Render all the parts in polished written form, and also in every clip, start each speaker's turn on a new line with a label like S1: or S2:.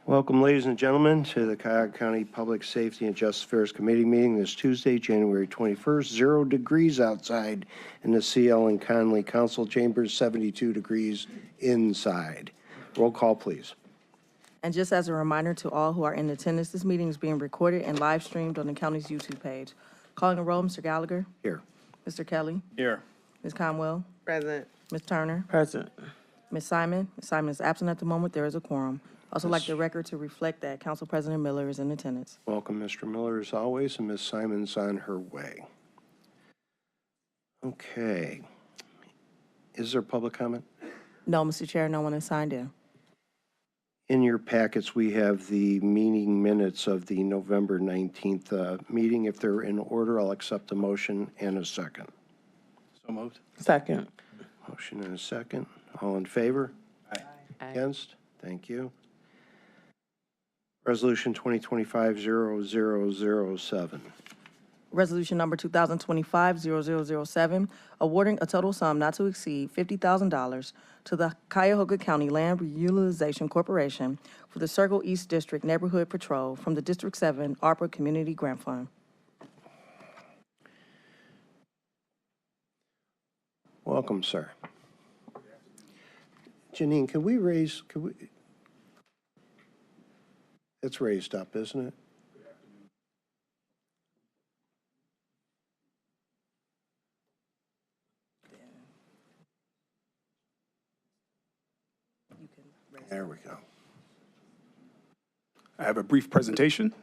S1: Welcome, ladies and gentlemen, to the Cuyahoga County Public Safety and Justice Affairs Committee meeting this Tuesday, January 21st. 0 degrees outside in the CL and Conley Council Chambers, 72 degrees inside. Roll call, please.
S2: And just as a reminder to all who are in attendance, this meeting is being recorded and live streamed on the county's YouTube page. Calling the roll, Mr. Gallagher.
S1: Here.
S2: Mr. Kelly.
S3: Here.
S2: Ms. Conwell.
S4: Present.
S2: Ms. Turner.
S4: Present.
S2: Ms. Simon. Ms. Simon is absent at the moment. There is a quorum. Also like the record to reflect that Council President Miller is in attendance.
S1: Welcome, Mr. Miller, as always, and Ms. Simon's on her way. Okay. Is there public comment?
S2: No, Mr. Chair, no one has signed in.
S1: In your packets, we have the meeting minutes of the November 19th meeting. If they're in order, I'll accept a motion and a second.
S3: So moved.
S4: Second.
S1: Motion and a second. All in favor?
S3: Aye.
S1: Against? Thank you. Resolution 2025-0007.
S2: Resolution number 2025-0007, awarding a total sum not to exceed $50,000 to the Cuyahoga County Land Reutilization Corporation for the Circle East District Neighborhood Patrol from the District 7 ARPA Community Grant Fund.
S1: Welcome, sir. Janine, it's raised up, isn't it? There we go.
S3: I have a brief presentation.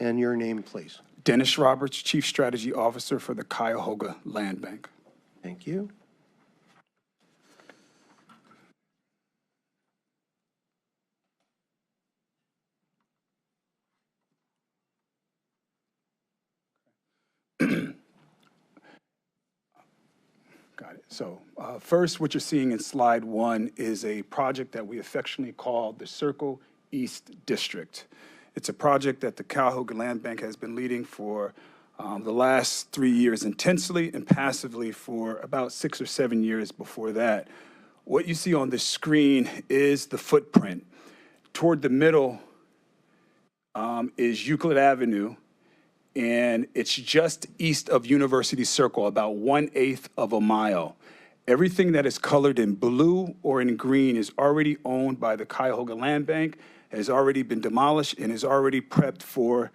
S1: And your name, please.
S3: Dennis Roberts, Chief Strategy Officer for the Cuyahoga Land Bank.
S1: Thank you.
S3: Got it. So first, what you're seeing in slide 1 is a project that we affectionately call the Circle East District. It's a project that the Cuyahoga Land Bank has been leading for the last 3 years intensely and passively for about 6 or 7 years before that. What you see on the screen is the footprint. Toward the middle is Euclid Avenue, and it's just east of University Circle, about 1/8 of a mile. Everything that is colored in blue or in green is already owned by the Cuyahoga Land Bank, has already been demolished, and is already prepped for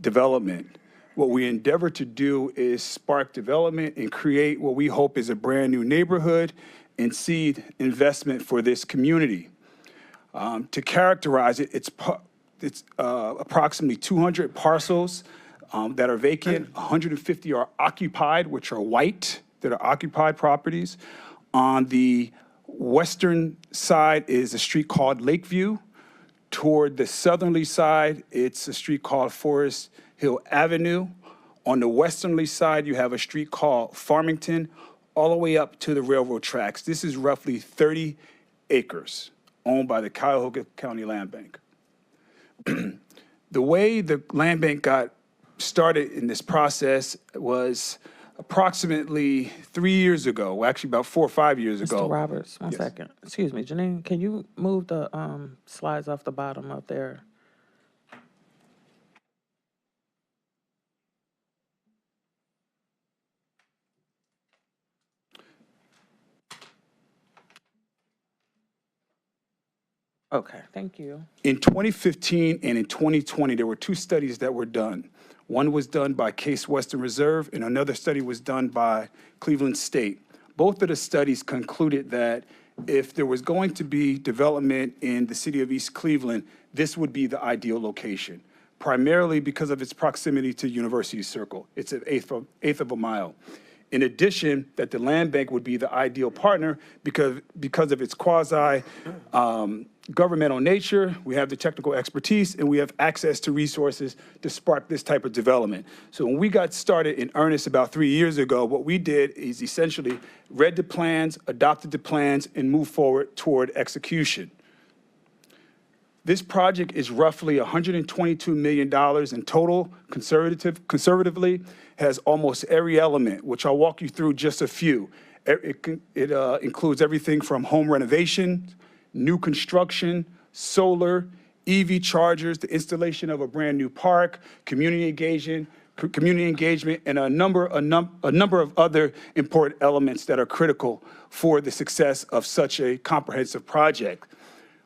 S3: development. What we endeavor to do is spark development and create what we hope is a brand new neighborhood and seed investment for this community. To characterize it, it's approximately 200 parcels that are vacant, 150 are occupied, which are white, that are occupied properties. On the western side is a street called Lakeview. Toward the southerly side, it's a street called Forest Hill Avenue. On the westernly side, you have a street called Farmington, all the way up to the railroad tracks. This is roughly 30 acres owned by the Cuyahoga County Land Bank. The way the land bank got started in this process was approximately 3 years ago, well, actually about 4 or 5 years ago.
S4: Mr. Roberts, one
S3: Yes.
S4: second. Excuse me, Janine, can you move the slides off the bottom up there? Okay, thank you.
S3: In 2015 and in 2020, there were 2 studies that were done. One was done by Case Western Reserve, and another study was done by Cleveland State. Both of the studies concluded that if there was going to be development in the city of East Cleveland, this would be the ideal location, primarily because of its proximity to University Circle. It's an eighth of a mile. In addition, that the land bank would be the ideal partner because of its quasi governmental nature, we have the technical expertise, and we have access to resources to spark this type of development. So when we got started in earnest about 3 years ago, what we did is essentially read the plans, adopted the plans, and moved forward toward execution. This project is roughly $122 million in total, conservatively, has almost every element, which I'll walk you through just a few. It includes everything from home renovation, new construction, solar, EV chargers, the installation of a brand new park, community engagement, and a number of other important elements that are critical for the success of such a comprehensive project.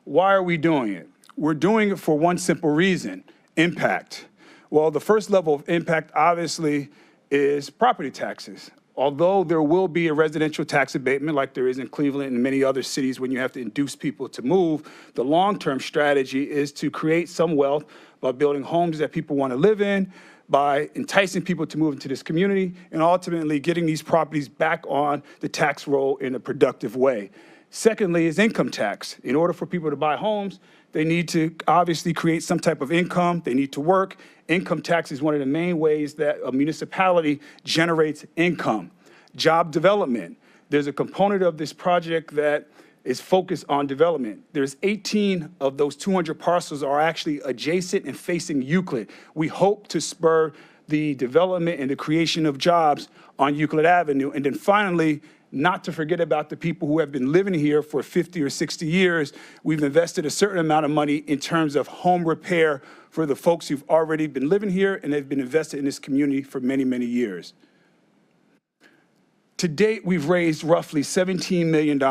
S3: Why are we doing it? We're doing it for one simple reason: impact. Well, the first level of impact, obviously, is property taxes. Although there will be a residential tax abatement like there is in Cleveland and many other cities when you have to induce people to move, the long-term strategy is to create some wealth by building homes that people want to live in, by enticing people to move into this community, and ultimately getting these properties back on the tax roll in a productive way. Secondly is income tax. In order for people to buy homes, they need to obviously create some type of income. They need to work. Income tax is one of the main ways that a municipality generates income. Job development. There's a component of this project that is focused on development. There's 18 of those 200 parcels are actually adjacent and facing Euclid. We hope to spur the development and the creation of jobs on Euclid Avenue. And then finally, not to forget about the people who have been living here for 50 or 60 years. We've invested a certain amount of money in terms of home repair for the folks who've already been living here and have been invested in this community for many, many years. To date, we've raised roughly $17 million.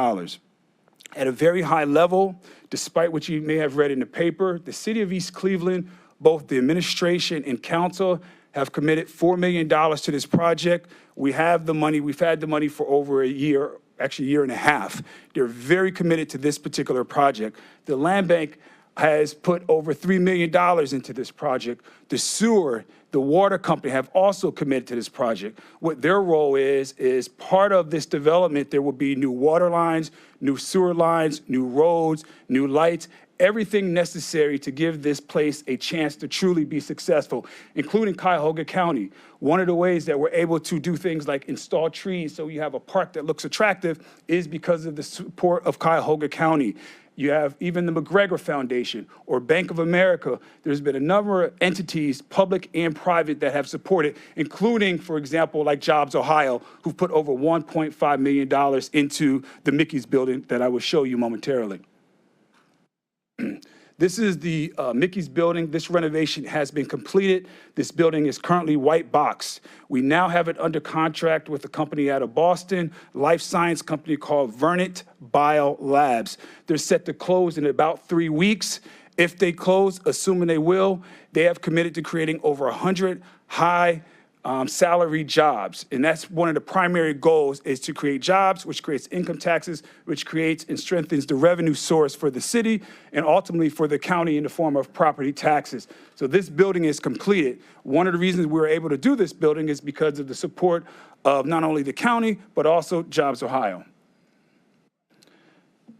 S3: At a very high level, despite what you may have read in the paper, the city of East Cleveland, both the administration and council, have committed $4 million to this project. We have the money. We've had the money for over a year, actually a year and a half. They're very committed to this particular project. The land bank has put over $3 million into this project. The sewer, the water company have also committed to this project. What their role is part of this development, there will be new water lines, new sewer lines, new roads, new lights, everything necessary to give this place a chance to truly be successful, including Cuyahoga County. One of the ways that we're able to do things like install trees so you have a park that looks attractive is because of the support of Cuyahoga County. You have even the McGregor Foundation or Bank of America. There's been a number of entities, public and private, that have supported, including, for example, like Jobs Ohio, who've put over $1.5 million into the Mickey's building that I will show you momentarily. This is the Mickey's building. This renovation has been completed. This building is currently white boxed. We now have it under contract with a company out of Boston, life science company called Vernant Biolabs. They're set to close in about 3 weeks. If they close, assuming they will, they have committed to creating over 100 high salary jobs. And that's one of the primary goals, is to create jobs, which creates income taxes, which creates and strengthens the revenue source for the city and ultimately for the county in the form of property taxes. So this building is completed. One of the reasons we were able to do this building is because of the support of not only the county, but also Jobs Ohio.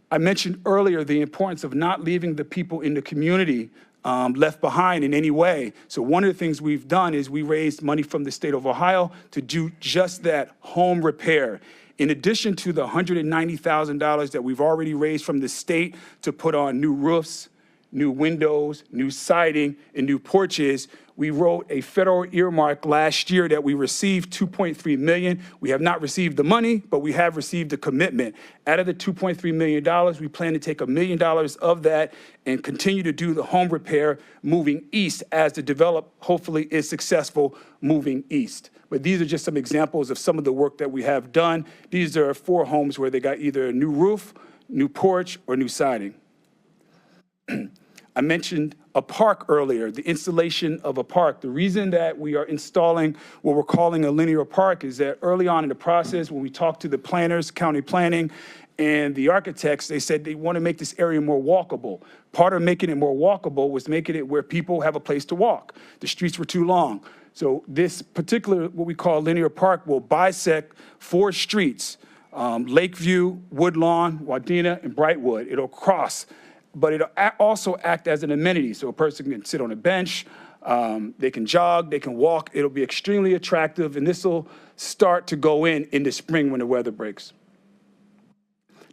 S3: I mentioned earlier the importance of not leaving the people in the community left behind in any way. So one of the things we've done is we raised money from the state of Ohio to do just that, home repair. In addition to the $190,000 that we've already raised from the state to put on new roofs, new windows, new siding, and new porches, we wrote a federal earmark last year that we received $2.3 million. We have not received the money, but we have received a commitment. Out of the $2.3 million, we plan to take $1 million of that and continue to do the home repair moving east as the develop hopefully is successful moving east. But these are just some examples of some of the work that we have done. These are 4 homes where they got either a new roof, new porch, or new siding. I mentioned a park earlier, the installation of a park. The reason that we are installing what we're calling a linear park is that early on in the process, when we talked to the planners, county planning, and the architects, they said they want to make this area more walkable. Part of making it more walkable was making it where people have a place to walk. The streets were too long. So this particular, what we call linear park, will bisect 4 streets, Lakeview, Woodlawn, Wadena, and Brightwood. It'll cross, but it'll also act as an amenity. So a person can sit on a bench, they can jog, they can walk. It'll be extremely attractive, and this will start to go in the spring when the weather breaks.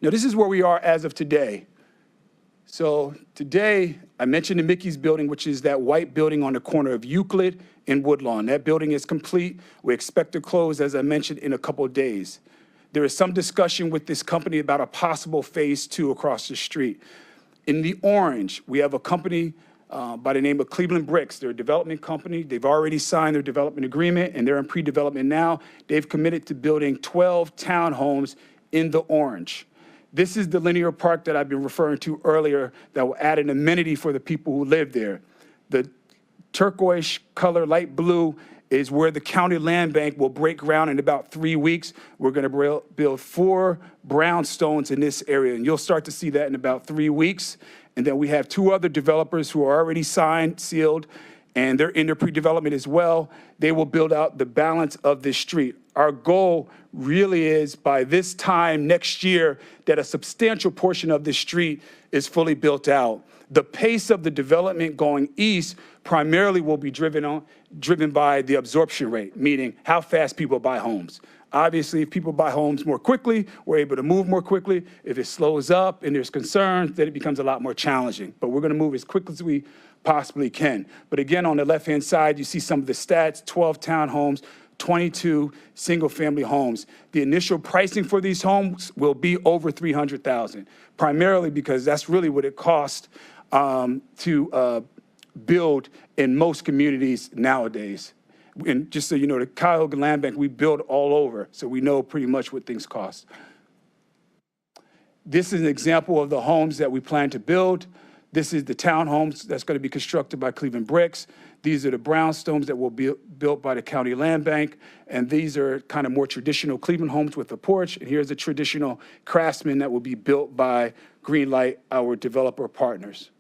S3: Now, this is where we are as of today. So today, I mentioned the Mickey's building, which is that white building on the corner of Euclid and Woodlawn. That building is complete. We expect to close, as I mentioned, in a couple of days. There is some discussion with this company about a possible phase 2 across the street. In the orange, we have a company by the name of Cleveland Bricks. They're a development company. They've already signed their development agreement, and they're in pre-development now. They've committed to building 12 townhomes in the orange. This is the linear park that I've been referring to earlier that will add an amenity for the people who live there. The turquoise color, light blue, is where the county land bank will break ground in about 3 weeks. We're going to build 4 brownstones in this area, and you'll start to see that in about 3 weeks. And then we have 2 other developers who are already signed, sealed, and they're in their pre-development as well. They will build out the balance of this street. Our goal really is by this time next year that a substantial portion of this street is fully built out. The pace of the development going east primarily will be driven by the absorption rate, meaning how fast people buy homes. Obviously, if people buy homes more quickly, we're able to move more quickly. If it slows up and there's concerns, then it becomes a lot more challenging. But we're going to move as quickly as we possibly can. But again, on the left-hand side, you see some of the stats: 12 townhomes, 22 single-family homes. The initial pricing for these homes will be over $300,000, primarily because that's really what it costs to build in most communities nowadays. And just so you know, the Cuyahoga Land Bank, we build all over, so we know pretty much what things cost. This is an example of the homes that we plan to build. This is the townhomes that's going to be constructed by Cleveland Bricks. These are the brownstones that will be built by the county land bank. And these are kind of more traditional Cleveland homes with a porch. And here's a traditional Craftsman that will be built by Greenlight, our developer partners.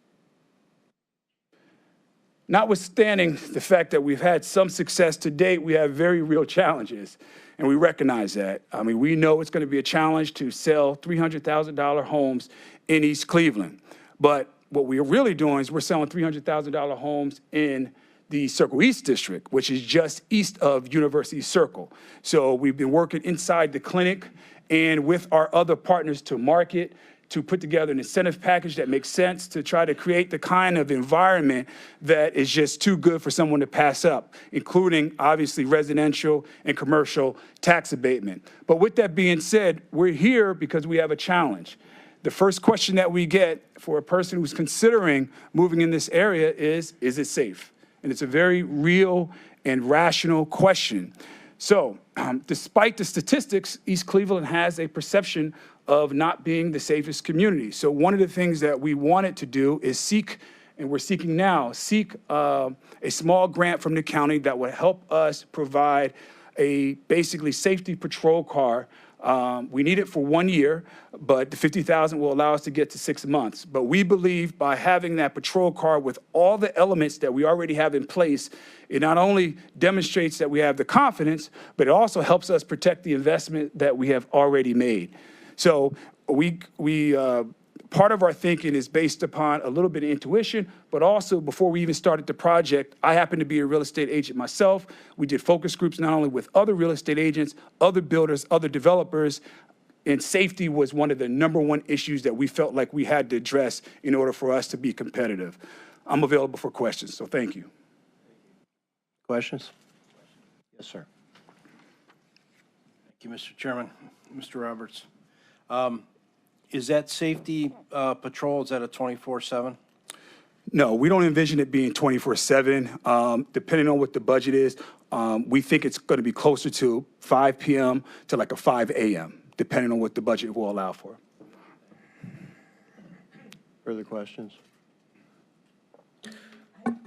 S3: Notwithstanding the fact that we've had some success to date, we have very real challenges, and we recognize that. I mean, we know it's going to be a challenge to sell $300,000 homes in East Cleveland. But what we're really doing is we're selling $300,000 homes in the Circle East District, which is just east of University Circle. So we've been working inside the clinic and with our other partners to market, to put together an incentive package that makes sense, to try to create the kind of environment that is just too good for someone to pass up, including obviously residential and commercial tax abatement. But with that being said, we're here because we have a challenge. The first question that we get for a person who's considering moving in this area is it safe? And it's a very real and rational question. So despite the statistics, East Cleveland has a perception of not being the safest community. So one of the things that we wanted to do is seek, and we're seeking now, a small grant from the county that would help us provide a basically safety patrol car. We need it for 1 year, but the $50,000 will allow us to get to 6 months. But we believe by having that patrol car with all the elements that we already have in place, it not only demonstrates that we have the confidence, but it also helps us protect the investment that we have already made. So part of our thinking is based upon a little bit of intuition, but also before we even started the project, I happen to be a real estate agent myself. We did focus groups not only with other real estate agents, other builders, other developers, and safety was one of the #1 issues that we felt like we had to address in order for us to be competitive. I'm available for questions, so thank you.
S1: Questions? Yes, sir.
S5: Thank you, Mr. Chairman. Mr. Roberts. Is that safety patrol, is that a 24/7?
S3: No, we don't envision it being 24/7. Depending on what the budget is, we think it's going to be closer to 5 p.m. to like a 5 a.m., depending on what the budget will allow for.
S1: Further questions?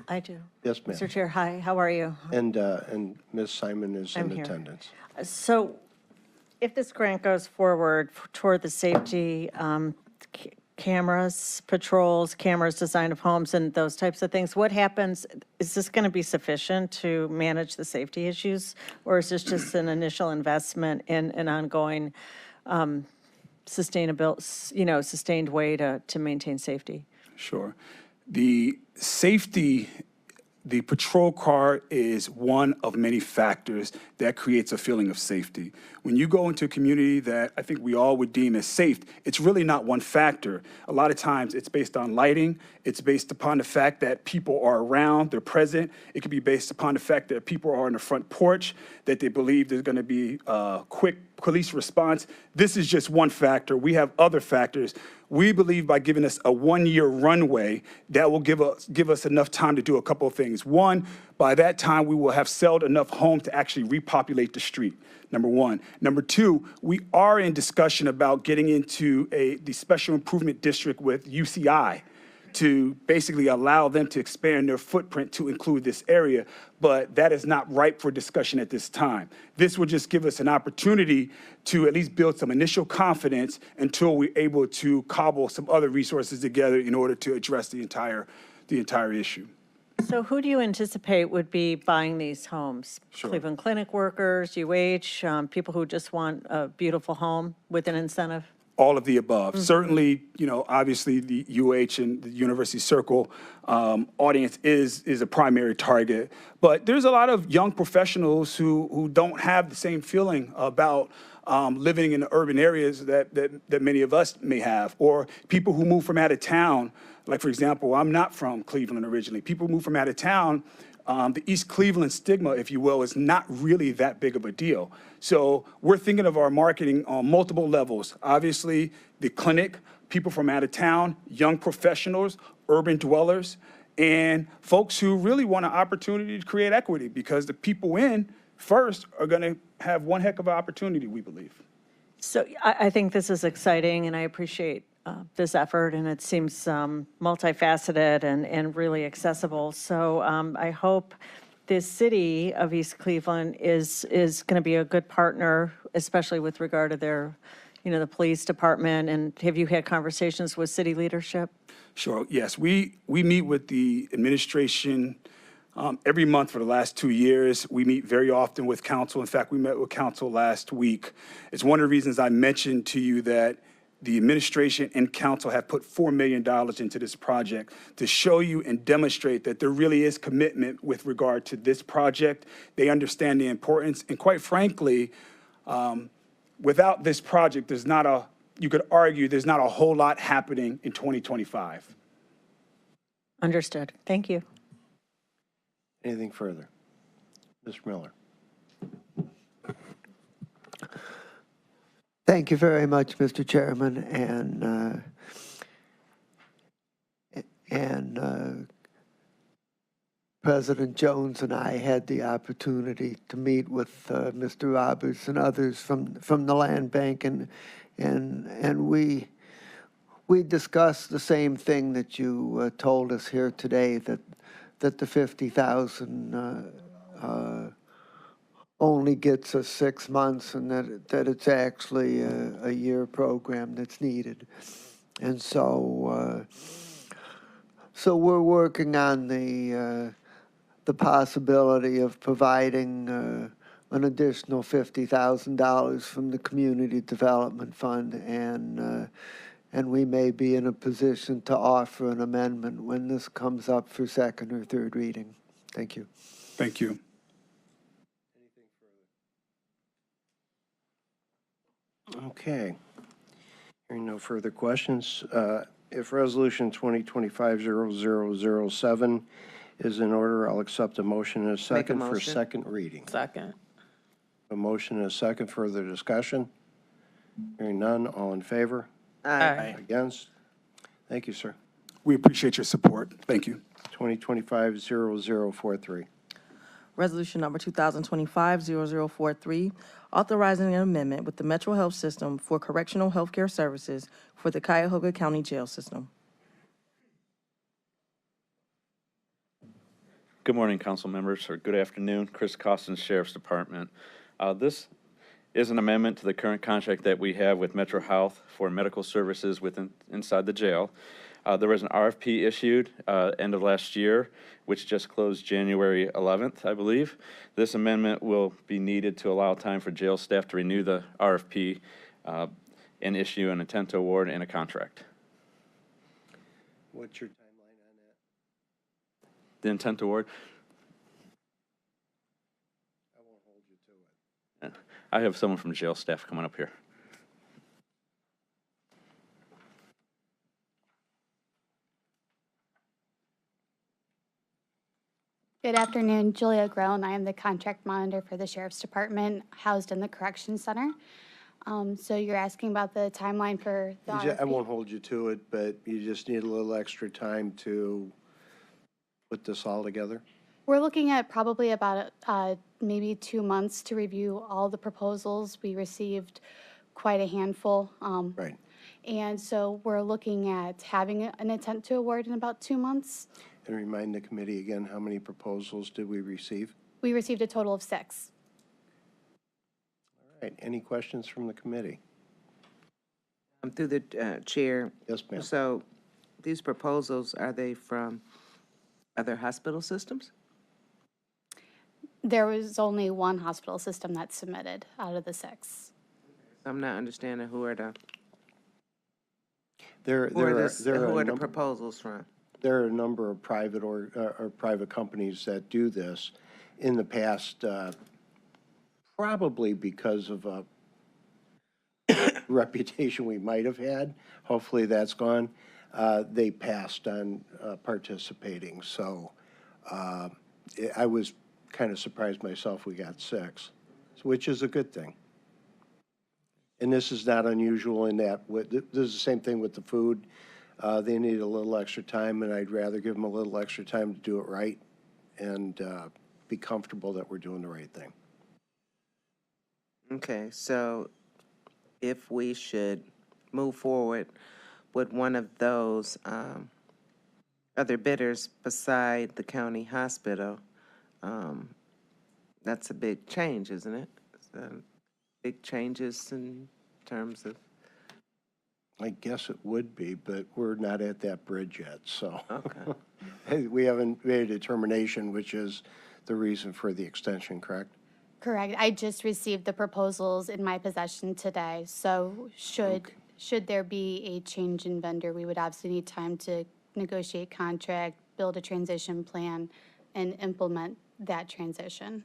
S6: I do.
S1: Yes, ma'am.
S6: Mr. Chair, hi, how are you?
S1: And Ms. Simon is
S6: I'm
S1: in
S6: here.
S1: attendance.
S6: So if this grant goes forward toward the safety cameras, patrols, cameras, design of homes, and those types of things, what happens? Is this going to be sufficient to manage the safety issues? Or is this just an initial investment in an ongoing sustained way to maintain safety?
S3: Sure. The safety, the patrol car is one of many factors that creates a feeling of safety. When you go into a community that I think we all would deem as safe, it's really not one factor. A lot of times it's based on lighting. It's based upon the fact that people are around, they're present. It could be based upon the fact that people are on the front porch, that they believe there's going to be a quick police response. This is just one factor. We have other factors. We believe by giving us a 1-year runway, that will give us enough time to do a couple of things. One, by that time, we will have sold enough homes to actually repopulate the street, number one. Number two, we are in discussion about getting into the special improvement district with UCI to basically allow them to expand their footprint to include this area, but that is not ripe for discussion at this time. This will just give us an opportunity to at least build some initial confidence until we're able to cobble some other resources together in order to address the entire issue.
S6: So who do you anticipate would be buying these homes?
S3: Sure.
S6: Cleveland Clinic workers, people who just want a beautiful home with an incentive?
S3: All of the above. Certainly, obviously the UH and the University Circle audience is a primary target. But there's a lot of young professionals who don't have the same feeling about living in the urban areas that many of us may have, or people who move from out of town. Like, for example, I'm not from Cleveland originally. People who move from out of town. The East Cleveland stigma, if you will, is not really that big of a deal. So we're thinking of our marketing on multiple levels. Obviously, the clinic, people from out of town, young professionals, urban dwellers, and folks who really want an opportunity to create equity, because the people in first are going to have one heck of an opportunity, we believe.
S6: So I think this is exciting, and I appreciate this effort, and it seems multifaceted and really accessible. So I hope the city of East Cleveland is going to be a good partner, especially with regard to their, the police department. And have you had conversations with city leadership?
S3: Sure, yes. We meet with the administration every month for the last 2 years. We meet very often with council. In fact, we met with council last week. It's one of the reasons I mentioned to you that the administration and council have put $4 million into this project to show you and demonstrate that there really is commitment with regard to this project. They understand the importance. And quite frankly, without this project, you could argue there's not a whole lot happening in 2025.
S6: Understood. Thank you.
S1: Anything further? Mr. Miller.
S7: Thank you very much, Mr. Chairman, and President Jones and I had the opportunity to meet with Mr. Roberts and others from the land bank, and we discussed the same thing that you told us here today, that the 50,000 only gets us 6 months, and that it's actually a year program that's needed. And so we're working on the possibility of providing an additional $50,000 from the Community Development Fund, and we may be in a position to offer an amendment when this comes up for second or third reading. Thank you.
S3: Thank you.
S1: Okay. Hearing no further questions, if Resolution 2025-0007 is in order, I'll accept a motion and a second for
S2: motion.
S1: second reading.
S4: Second.
S1: A motion and a second. Further discussion? Hearing none, all in favor?
S4: Aye.
S1: Against? Thank you, sir.
S3: We appreciate your support. Thank you.
S1: 2025-0043.
S2: Resolution number 2025-0043, authorizing an amendment with the Metro Health System for correctional healthcare services for the Cuyahoga County Jail System.
S8: Good morning, council members, or good afternoon. Chris Costin, Sheriff's Department. This is an amendment to the current contract that we have with Metro Health for medical services inside the jail. There was an RFP issued end of last year, which just closed January 11th, I believe. This amendment will be needed to allow time for jail staff to renew the RFP and issue an intent to award and a contract.
S1: What's your timeline on that?
S8: The intent to award?
S1: I won't hold you to it.
S8: I have someone from jail staff coming up here.
S9: Good afternoon, Julia Groen. I am the contract monitor for the Sheriff's Department housed in the Corrections Center. So you're asking about the timeline for the
S1: I
S9: RFP?
S1: won't hold you to it, but you just need a little extra time to put this all together?
S9: We're looking at probably about maybe 2 months to review all the proposals. We received quite a handful.
S1: Right.
S9: And so we're looking at having an intent to award in about 2 months.
S1: And remind the committee again, how many proposals did we receive?
S9: We received a total of 6.
S1: All right, any questions from the committee?
S10: Through the chair.
S1: Yes, ma'am.
S10: So these proposals, are they from other hospital systems?
S9: There was only one hospital system that submitted out of the 6.
S10: I'm not understanding who are the,
S1: There
S10: who are
S1: are a
S10: the proposals from?
S1: there are a number of private or private companies that do this. In the past, probably because of a reputation we might have had, hopefully that's gone, they passed on participating. So I was kind of surprised myself we got 6, which is a good thing. And this is not unusual in that, this is the same thing with the food. They need a little extra time, and I'd rather give them a little extra time to do it right and be comfortable that we're doing the right thing.
S10: Okay, so if we should move forward with one of those other bidders beside the county hospital, that's a big change, isn't it? Big changes in terms of,
S1: I guess it would be, but we're not at that bridge yet, so.
S10: okay.
S1: We haven't made a determination, which is the reason for the extension, correct?
S9: Correct. I just received the proposals in my possession today. So should there be a change in vendor, we would obviously need time to negotiate contract, build a transition plan, and implement that transition.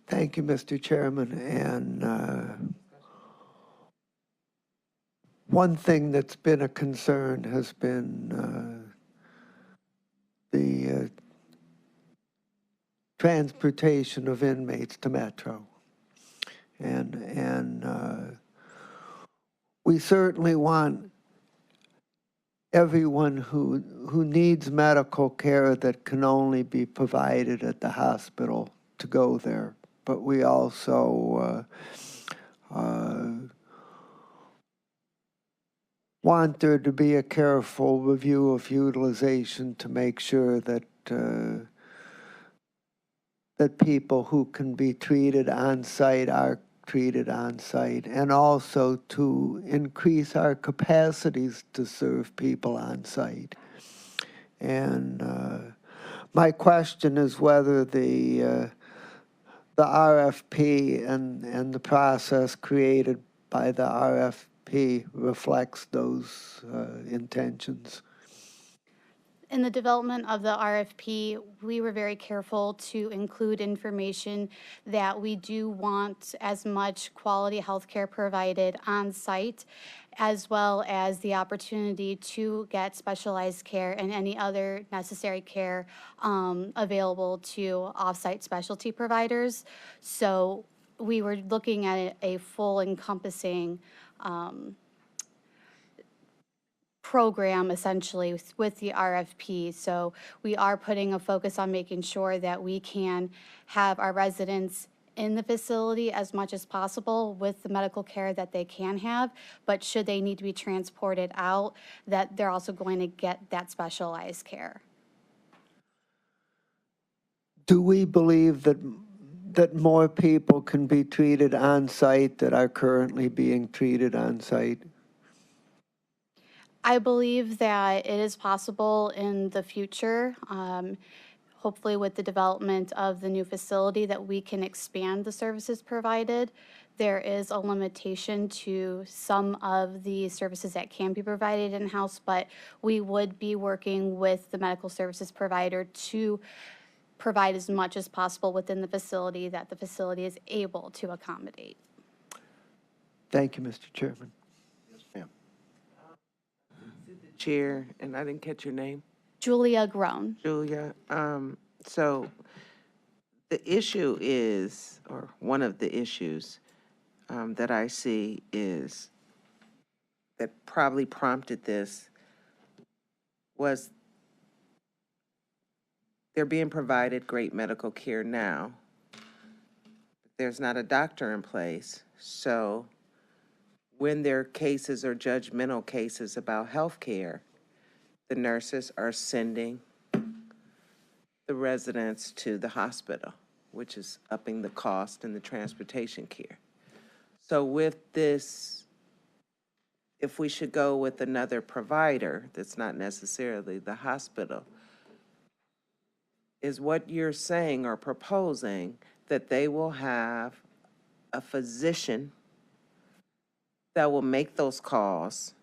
S7: Thank you, Mr. Chairman. And one thing that's been a concern has been the transportation of inmates to Metro. And we certainly want everyone who needs medical care that can only be provided at the hospital to go there. But we also want there to be a careful review of utilization to make sure that that people who can be treated on site are treated on site, and also to increase our capacities to serve people on site. And my question is whether the RFP and the process created by the RFP reflects those intentions.
S9: In the development of the RFP, we were very careful to include information that we do want as much quality health care provided on site, as well as the opportunity to get specialized care and any other necessary care available to off-site specialty providers. So we were looking at a full encompassing program essentially with the RFP. So we are putting a focus on making sure that we can have our residents in the facility as much as possible with the medical care that they can have, but should they need to be transported out, that they're also going to get that specialized care.
S7: Do we believe that more people can be treated on site that are currently being treated on site?
S9: I believe that it is possible in the future, hopefully with the development of the new facility, that we can expand the services provided. There is a limitation to some of the services that can be provided in-house, but we would be working with the medical services provider to provide as much as possible within the facility that the facility is able to accommodate.
S7: Thank you, Mr. Chairman.
S1: Yes, ma'am.
S10: Chair, and I didn't catch your name.
S9: Julia Grown.
S10: Julia, so the issue is, or one of the issues that I see is, that probably prompted this, was they're being provided great medical care now. There's not a doctor in place, so when there are cases or judgmental cases about health care, the nurses are sending the residents to the hospital, which is upping the cost and the transportation care. So with this, if we should go with another provider that's not necessarily the hospital, is what you're saying or proposing that they will have a physician that will make those calls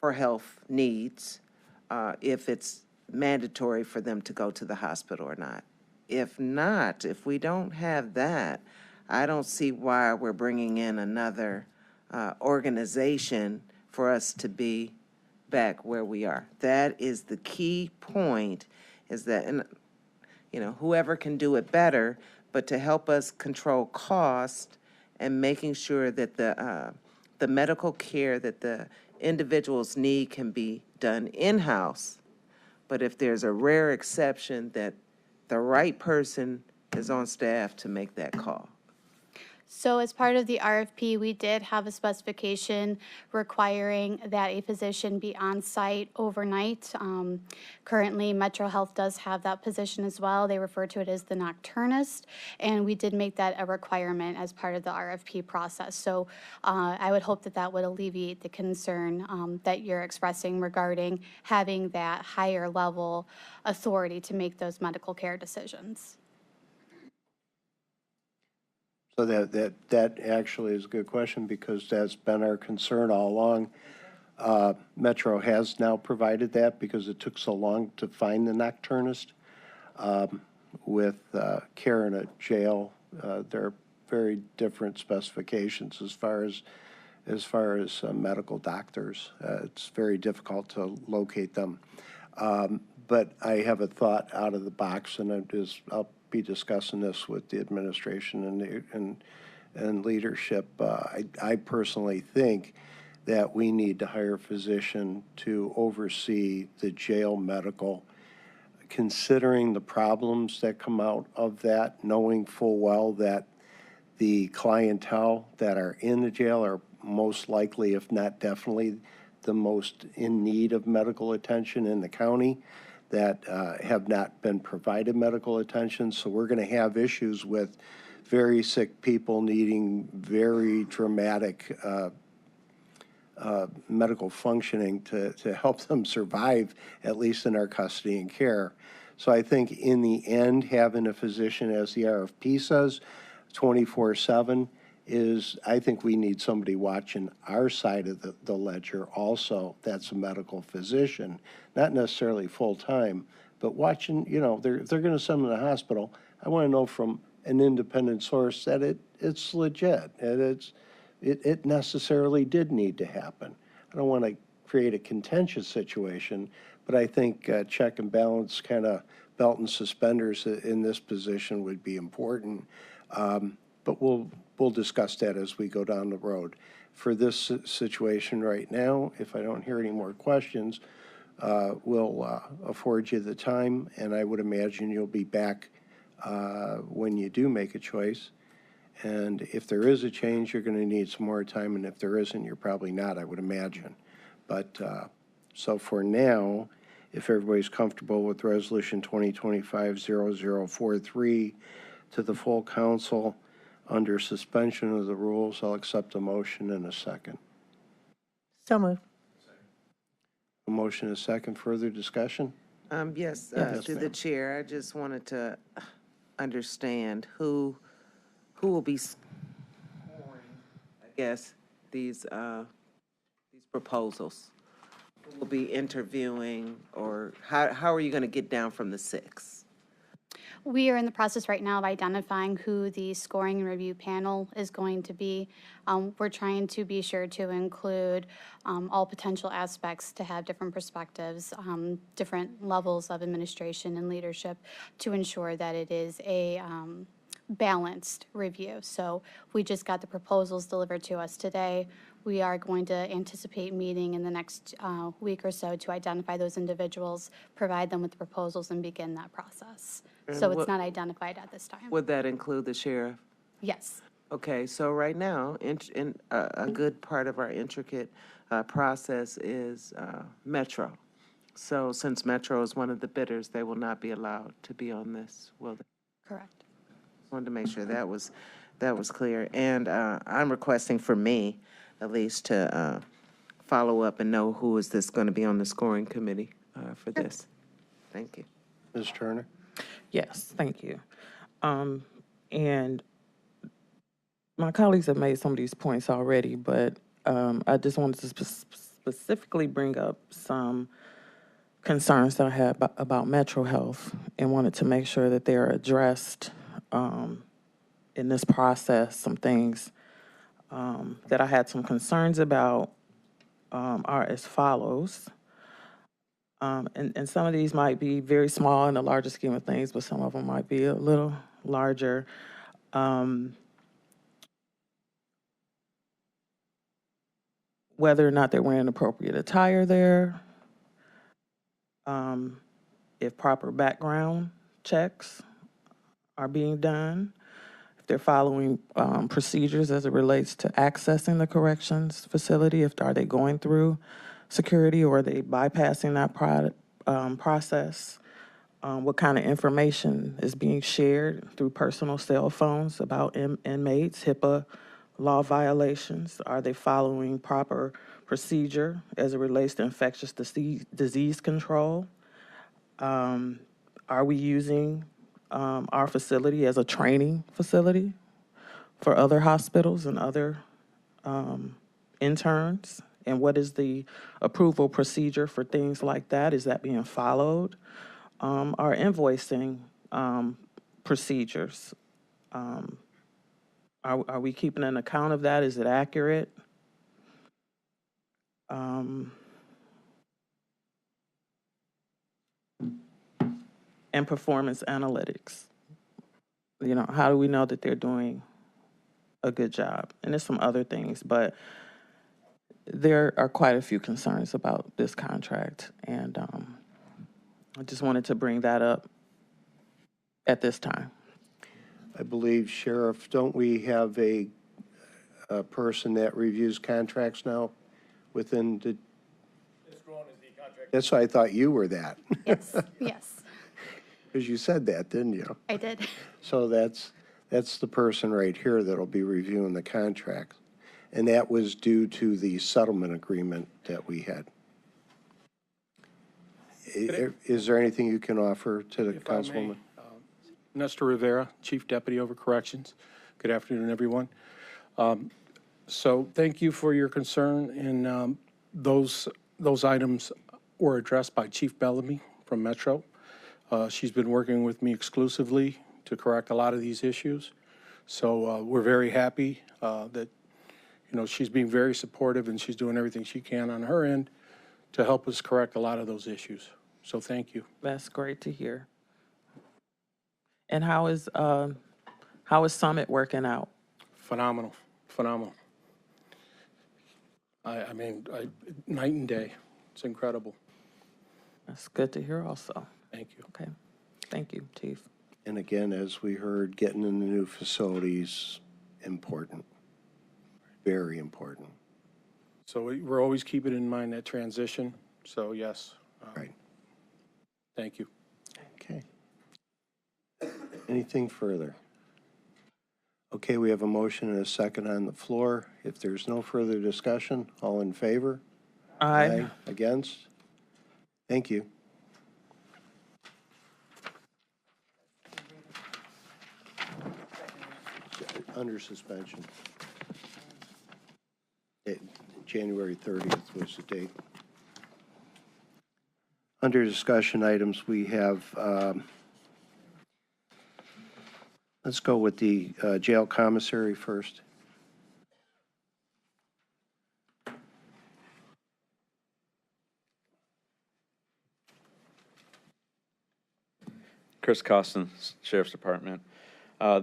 S10: for health needs, if it's mandatory for them to go to the hospital or not. If not, if we don't have that, I don't see why we're bringing in another organization for us to be back where we are. That is the key point, is that, and, you know, whoever can do it better, but to help us control cost and making sure that the medical care that the individuals need can be done in-house. But if there's a rare exception, that the right person is on staff to make that call.
S9: So as part of the RFP, we did have a specification requiring that a physician be on site overnight. Currently, Metro Health does have that position as well. They refer to it as the nocturnist, and we did make that a requirement as part of the RFP process. So I would hope that that would alleviate the concern that you're expressing regarding having that higher level authority to make those medical care decisions.
S1: So that actually is a good question, because that's been our concern all along. Metro has now provided that because it took so long to find the nocturnist. With care in a jail, there are very different specifications as far as medical doctors. It's very difficult to locate them. But I have a thought out of the box, and I'll be discussing this with the administration and leadership. I personally think that we need to hire a physician to oversee the jail medical, considering the problems that come out of that, knowing full well that the clientele that are in the jail are most likely, if not definitely, the most in need of medical attention in the county, that have not been provided medical attention. So we're going to have issues with very sick people needing very dramatic medical functioning to help them survive, at least in our custody and care. So I think in the end, having a physician, as the RFP says, 24/7, is, I think we need somebody watching our side of the ledger also. That's a medical physician, not necessarily full-time, but watching, you know, if they're going to send them to the hospital, I want to know from an independent source that it's legit, and it necessarily did need to happen. I don't want to create a contentious situation, but I think check and balance, kind of belt and suspenders in this position would be important. But we'll discuss that as we go down the road. For this situation right now, if I don't hear any more questions, we'll afford you the time, and I would imagine you'll be back when you do make a choice. And if there is a change, you're going to need some more time, and if there isn't, you're probably not, I would imagine. But so for now, if everybody's comfortable with Resolution 2025-0043 to the full council, under suspension of the rules, I'll accept a motion in a second.
S6: So moved.
S1: A motion and a second. Further discussion?
S10: Yes,
S1: Yes,
S10: to the
S1: ma'am.
S10: chair, I just wanted to understand who will be scoring, I guess, these proposals. Who will be interviewing, or how are you going to get down from the 6?
S9: We are in the process right now of identifying who the scoring and review panel is going to be. We're trying to be sure to include all potential aspects, to have different perspectives, different levels of administration and leadership, to ensure that it is a balanced review. So we just got the proposals delivered to us today. We are going to anticipate meeting in the next week or so to identify those individuals, provide them with the proposals, and begin that process. So it's not identified at this time.
S10: Would that include the sheriff?
S9: Yes.
S10: Okay, so right now, a good part of our intricate process is Metro. So since Metro is one of the bidders, they will not be allowed to be on this, will they?
S9: Correct.
S10: Wanted to make sure that was clear. And I'm requesting for me, at least, to follow up and know who is this going to be on the scoring committee for this. Thank you.
S1: Ms. Turner?
S4: Yes, thank you. And my colleagues have made some of these points already, but I just wanted to specifically bring up some concerns that I had about Metro Health and wanted to make sure that they're addressed in this process. Some things that I had some concerns about are as follows. And some of these might be very small in the larger scheme of things, but some of them might be a little larger. Whether or not they're wearing appropriate attire there, if proper background checks are being done, if they're following procedures as it relates to accessing the corrections facility, are they going through security or are they bypassing that process? What kind of information is being shared through personal cell phones about inmates, HIPAA law violations? Are they following proper procedure as it relates to infectious disease control? Are we using our facility as a training facility for other hospitals and other interns? And what is the approval procedure for things like that? Is that being followed? Our invoicing procedures, are we keeping an account of that? Is it accurate? And performance analytics. You know, how do we know that they're doing a good job? And there's some other things, but there are quite a few concerns about this contract, and I just wanted to bring that up at this time.
S1: I believe, Sheriff, don't we have a person that reviews contracts now within the? That's why I thought you were that.
S9: Yes. Yes,
S1: Because you said that, didn't you?
S9: I did.
S1: So that's the person right here that'll be reviewing the contract. And that was due to the settlement agreement that we had. Is there anything you can offer to the
S5: If I may,
S1: councilwoman?
S5: Nestor Rivera, Chief Deputy over Corrections. Good afternoon, everyone. So thank you for your concern, and those items were addressed by Chief Bellamy from Metro. She's been working with me exclusively to correct a lot of these issues. So we're very happy that, you know, she's being very supportive and she's doing everything she can on her end to help us correct a lot of those issues. So thank you.
S4: That's great to hear. And how is Summit working out?
S5: Phenomenal, phenomenal. I mean, night and day. It's incredible.
S4: That's good to hear also.
S5: Thank you.
S4: Okay. Thank you, Chief.
S1: And again, as we heard, getting in the new facilities, important, very important.
S5: So we're always keeping in mind that transition. So yes.
S1: Right.
S5: Thank you.
S1: Okay. Anything further? Okay, we have a motion and a second on the floor. If there's no further discussion, all in favor?
S4: Aye.
S1: Against? Thank you. Under suspension. January 30th was the date. Under discussion items, we have Let's go with the jail commissary first.
S8: Chris Costin, Sheriff's Department.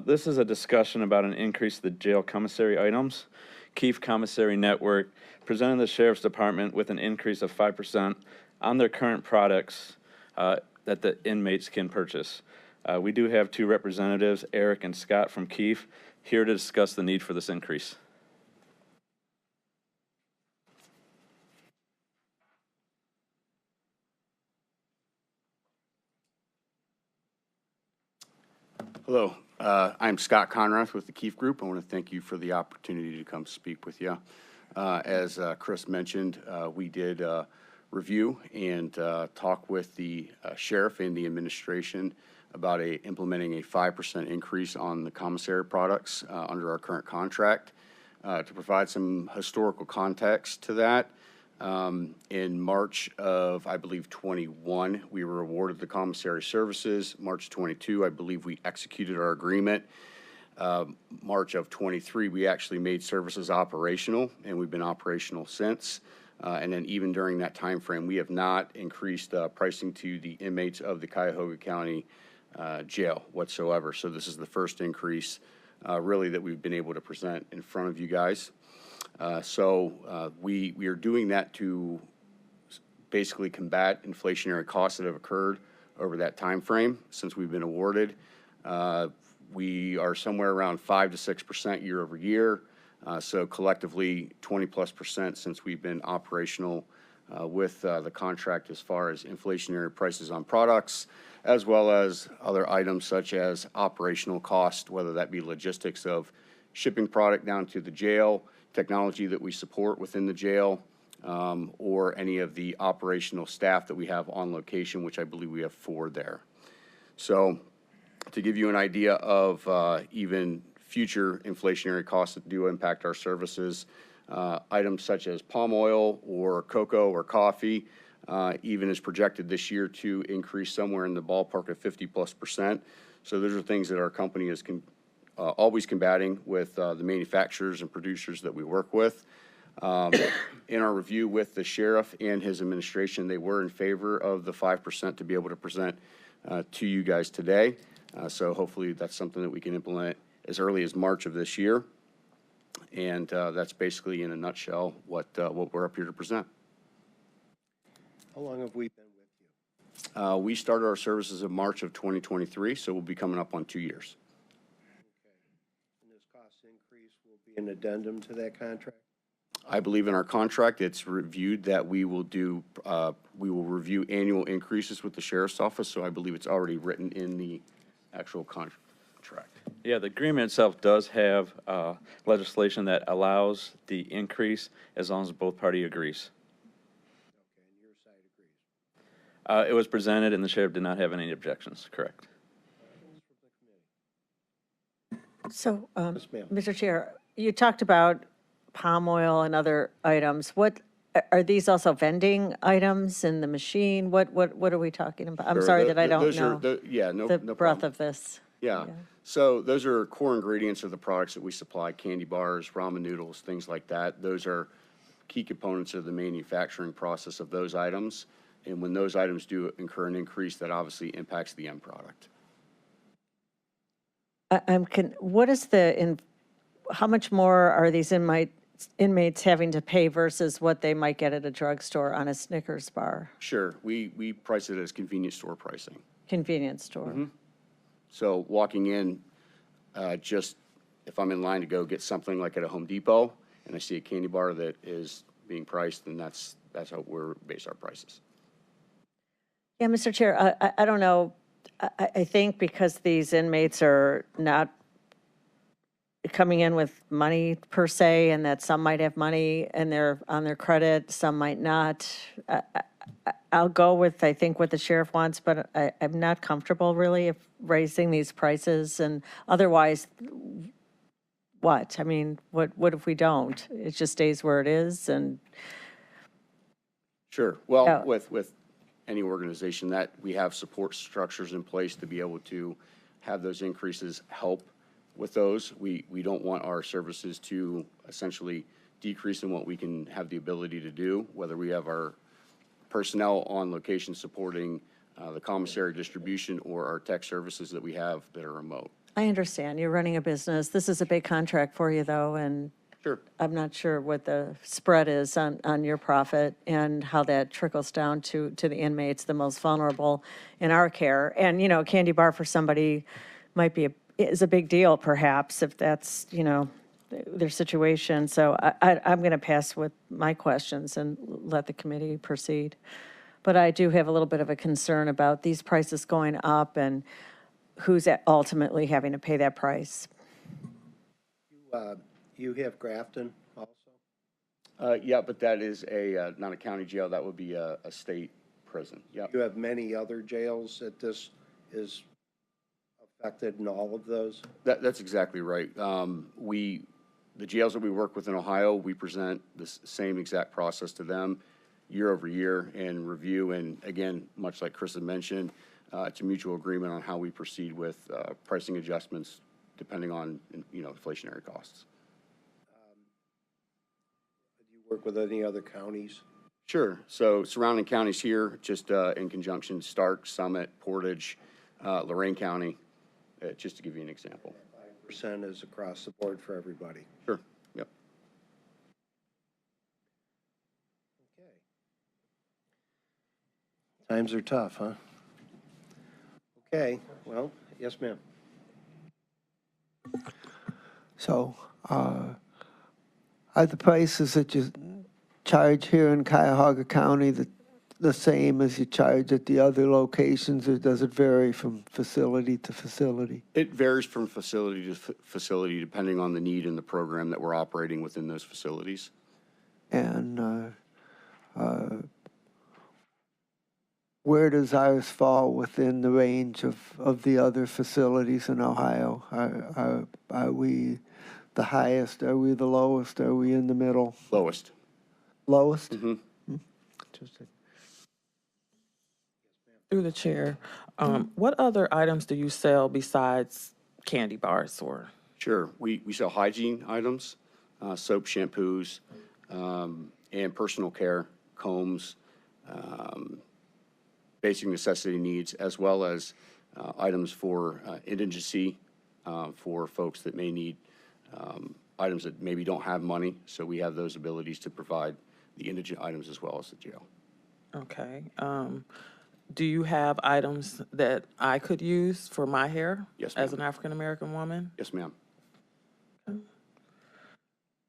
S8: This is a discussion about an increase to the jail commissary items. Keefe Commissary Network presented the Sheriff's Department with an increase of 5% on their current products that the inmates can purchase. We do have two representatives, Eric and Scott from Keefe, here to discuss the need for this increase.
S11: Hello, I'm Scott Conrath with the Keefe Group. I want to thank you for the opportunity to come speak with you. As Chris mentioned, we did review and talk with the sheriff and the administration about implementing a 5% increase on the commissary products under our current contract. To provide some historical context to that, in March of, I believe, 21, we were awarded the commissary services. March 22, I believe we executed our agreement. March of 23, we actually made services operational, and we've been operational since. And then even during that time frame, we have not increased pricing to the inmates of the Cuyahoga County jail whatsoever. So this is the first increase really that we've been able to present in front of you guys. We are doing that to basically combat inflationary costs that have occurred over that time frame since we've been awarded. We are somewhere around 5 to 6% year over year. So collectively 20+% since we've been operational with the contract as far as inflationary prices on products, as well as other items such as operational cost, whether that be logistics of shipping product down to the jail, technology that we support within the jail, or any of the operational staff that we have on location, which I believe we have 4 there. So to give you an idea of even future inflationary costs that do impact our services, items such as palm oil or cocoa or coffee, even is projected this year to increase somewhere in the ballpark of 50+%. So those are things that our company is always combating with the manufacturers and producers that we work with. In our review with the sheriff and his administration, they were in favor of the 5% to be able to present to you guys today. So hopefully that's something that we can implement as early as March of this year. And that's basically in a nutshell what we're up here to present.
S1: How long have we been with you?
S11: We started our services in March of 2023, so we'll be coming up on 2 years.
S1: And this cost increase will be an addendum to that contract?
S11: I believe in our contract, it's reviewed that we will review annual increases with the sheriff's office, so I believe it's already written in the actual contract.
S8: Yeah, the agreement itself does have legislation that allows the increase as long as both party agrees.
S1: Okay, and your side agrees.
S8: It was presented and the sheriff did not have any objections, correct?
S6: So,
S1: Yes, ma'am.
S6: Mr. Chair, you talked about palm oil and other items. What, are these also vending items in the machine? What are we talking about? I'm
S11: Sure,
S6: sorry that I don't
S11: those
S6: know
S11: yeah, no
S6: the
S11: problem.
S6: breadth of this.
S11: Yeah. So those are core ingredients of the products that we supply, candy bars, ramen noodles, things like that. Those are key components of the manufacturing process of those items. And when those items do incur an increase, that obviously impacts the end product.
S6: What is how much more are these inmates having to pay versus what they might get at a drugstore on a Snickers bar,
S11: Sure, we price it as convenience store pricing.
S6: convenience store?
S11: Mm-hmm. So walking in, just if I'm in line to go get something like at a Home Depot and I see a candy bar that is being priced, then that's how we're base our prices.
S6: Yeah, Mr. Chair, I don't know. I think because these inmates are not coming in with money per se, and that some might have money and they're on their credit, some might not. I'll go with, I think, what the sheriff wants, but I'm not comfortable really of raising these prices, and otherwise, what? I mean, what if we don't? It just stays where it is, and
S11: Sure. Well,
S6: Yeah.
S11: with any organization that we have support structures in place to be able to have those increases help with those. We don't want our services to essentially decrease in what we can have the ability to do, whether we have our personnel on location supporting the commissary distribution or our tech services that we have that are remote.
S6: I understand, you're running a business. This is a big contract for you, though, and
S11: Sure.
S6: I'm not sure what the spread is on your profit and how that trickles down to the inmates, the most vulnerable in our care. And, you know, a candy bar for somebody might be, is a big deal perhaps if that's, you know, their situation. So I'm going to pass with my questions and let the committee proceed. But I do have a little bit of a concern about these prices going up and who's ultimately having to pay that price.
S1: You have Grafton also?
S11: Yeah, but that is not a county jail. That would be a state prison. Yeah.
S1: You have many other jails that this is affected in all of those?
S11: That's exactly right. The jails that we work with in Ohio, we present the same exact process to them year over year and review. And again, much like Chris had mentioned, it's a mutual agreement on how we proceed with pricing adjustments depending on, inflationary costs.
S1: Do you work with any other counties?
S11: Sure. So surrounding counties here, just in conjunction, Stark, Summit, Portage, Lorain County, just to give you an example.
S1: 5% is across the board for everybody.
S11: Sure. Yep.
S1: Okay. Times are tough, huh? Okay, well, yes, ma'am.
S7: So, are the prices that you charge here in Cuyahoga County the same as you charge at the other locations, or does it vary from facility to facility?
S11: It varies from facility to facility depending on the need and the program that we're operating within those facilities.
S7: And where does ours fall within the range of the other facilities in Ohio? Are we the highest? Are we the lowest? Are we in the middle?
S11: Lowest.
S7: Lowest?
S11: Mm-hmm.
S7: Interesting.
S4: Through the chair, what other items do you sell besides candy bars or?
S11: Sure. We sell hygiene items, soap, shampoos, and personal care, combs, basic necessity needs, as well as items for indigency, for folks that may need items that maybe don't have money. So we have those abilities to provide the indigent items as well as the jail.
S4: Okay. Do you have items that I could use for my hair?
S11: Yes,
S4: As
S11: ma'am.
S4: an African-American woman?
S11: Yes, ma'am.
S4: Do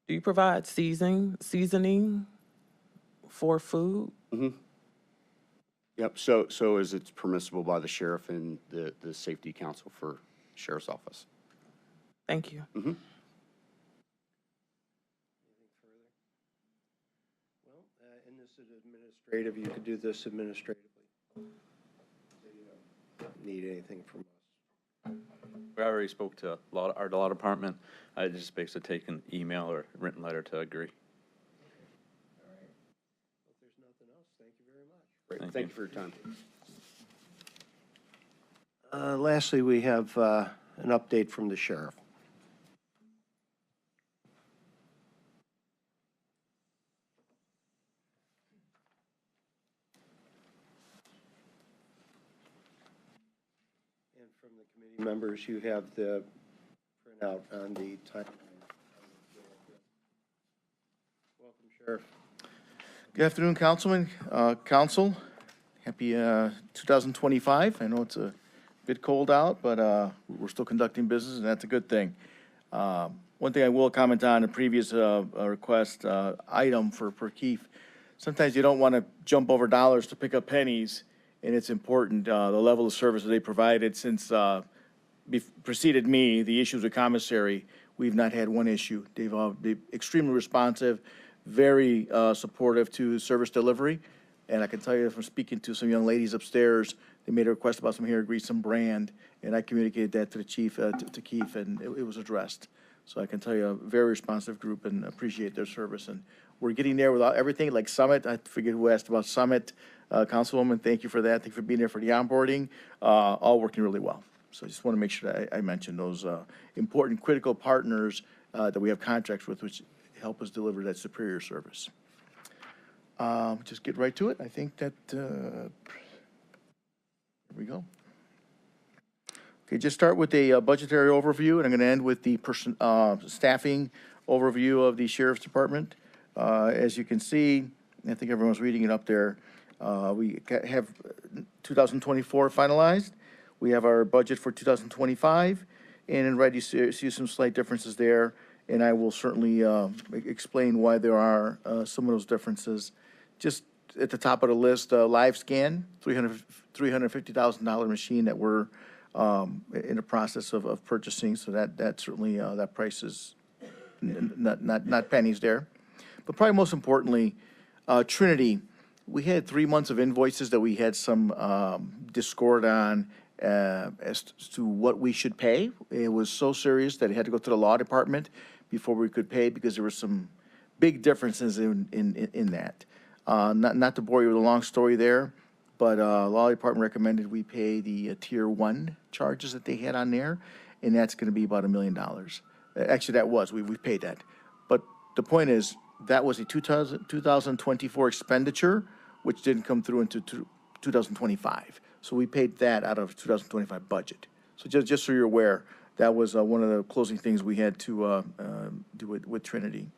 S4: you provide seasoning for food?
S11: Mm-hmm. Yep. So as it's permissible by the sheriff and the safety council for sheriff's office.
S4: Thank you.
S11: Mm-hmm.
S1: Well, and this is administrative, you could do this administratively. So you don't need anything from us.
S8: We already spoke to our law department. I just basically take an email or written letter to agree.
S1: All right. Well, if there's nothing else, thank you very much.
S11: Great. Thank you for your time.
S1: Lastly, we have an update from the sheriff. And from the committee members, you have the printout on the timeline. Welcome, Sheriff.
S12: Good afternoon, Councilman, Council. Happy 2025. I know it's a bit cold out, but we're still conducting business, and that's a good thing. One thing I will comment on, a previous request item for Keith. Sometimes you don't want to jump over dollars to pick up pennies, and it's important, the level of service that they provided since preceded me, the issues with commissary, we've not had one issue. They've been extremely responsive, very supportive to service delivery. And I can tell you from speaking to some young ladies upstairs, they made a request about some hair grease, some brand, and I communicated that to the chief, to Keith, and it was addressed. So I can tell you, a very responsive group and appreciate their service. And we're getting there without everything, like Summit. I forget who asked about Summit. Councilwoman, thank you for that. Thank you for being there for the onboarding. All working really well. So I just want to make sure that I mention those important, critical partners that we have contracts with, which help us deliver that superior service. Just get right to it. I think that, here we go. Okay, just start with a budgetary overview, and I'm going to end with the staffing overview of the Sheriff's Department. As you can see, I think everyone's reading it up there. We have 2024 finalized. We have our budget for 2025, and in red you see some slight differences there, and I will certainly explain why there are some of those differences. Just at the top of the list, LiveScan, $350,000 machine that we're in the process of purchasing, so that certainly, that price is not pennies there. But probably most importantly, Trinity, we had 3 months of invoices that we had some discord on as to what we should pay. It was so serious that it had to go to the law department before we could pay, because there were some big differences in that. Not to bore you with a long story there, but law department recommended we pay the tier 1 charges that they had on there, and that's going to be about $1 million. Actually, that was, we paid that. But the point is, that was a 2024 expenditure, which didn't come through into 2025. So we paid that out of 2025 budget. So just so you're aware, that was one of the closing things we had to do with Trinity.